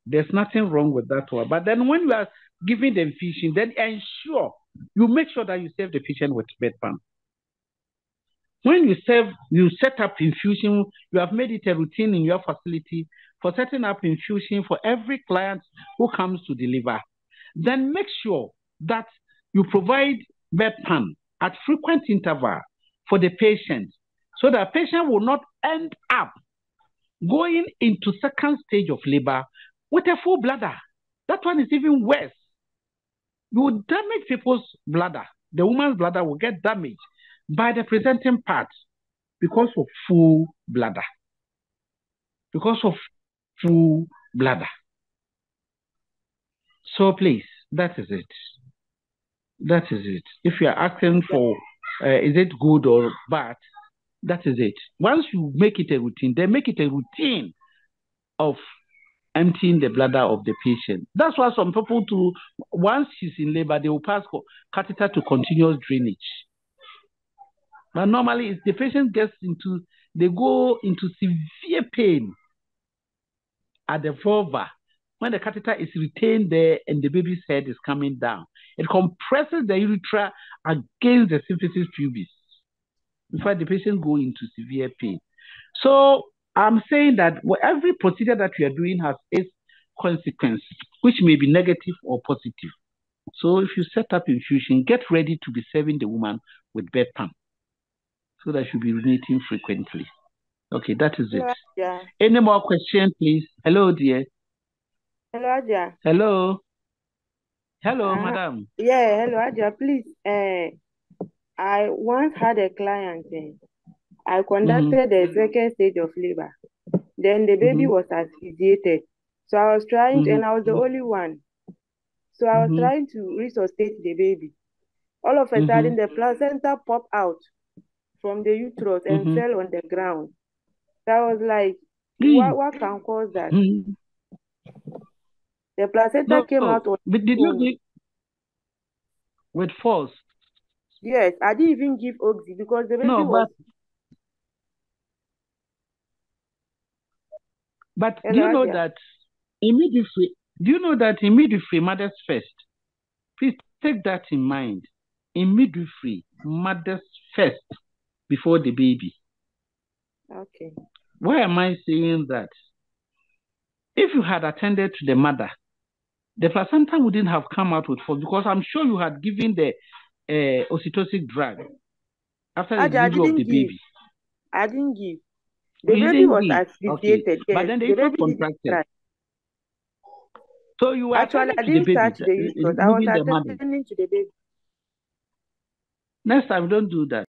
There's nothing wrong with that one. But then when you are giving the infusion, then ensure you make sure that you save the patient with bedpan. When you set up infusion, you have made it a routine in your facility for setting up infusion for every client who comes to deliver. Then make sure that you provide bedpan at frequent interval for the patient so that patient will not end up going into second stage of labor with a full bladder. That one is even worse. You will damage people's bladder. The woman's bladder will get damaged by the presenting parts because of full bladder. Because of full bladder. So please, that is it. That is it. If you are asking for, is it good or bad, that is it. Once you make it a routine, then make it a routine of emptying the bladder of the patient. That's why some people once she's in labor, they will pass catheter to continuous drainage. But normally, if the patient they go into severe pain at the vulva when the catheter is retained there and the baby's head is coming down. It compresses the urethra against the symphysis pubis before the patient go into severe pain. So I'm saying that every procedure that we are doing has its consequence, which may be negative or positive. So if you set up infusion, get ready to be serving the woman with bedpan so that she'll be urinating frequently. Okay, that is it. Yeah. Any more questions, please? Hello, dear. Hello, Aja. Hello. Hello, madam. Yeah, hello, Aja. Please, I once had a client. I conducted the second stage of labor. Then the baby was asphyxiated. So I was trying to, and I was the only one. So I was trying to resuscitate the baby. All of a sudden, the placenta popped out from the uterus and fell on the ground. So I was like, what can cause that? The placenta came out. But did you give with force? Yes, I didn't even give oxy because the baby was. But do you know that immediately? Do you know that immediately mothers first? Please take that in mind. Immediately mothers first before the baby. Okay. Why am I saying that? If you had attended to the mother, the placenta wouldn't have come out with force because I'm sure you had given the oxytocin drug after the delivery of the baby. I didn't give. The baby was asphyxiated. Okay. But then the uterus contracted. So you were actually, I didn't touch the uterus. I was attending to the baby. Next time, don't do that.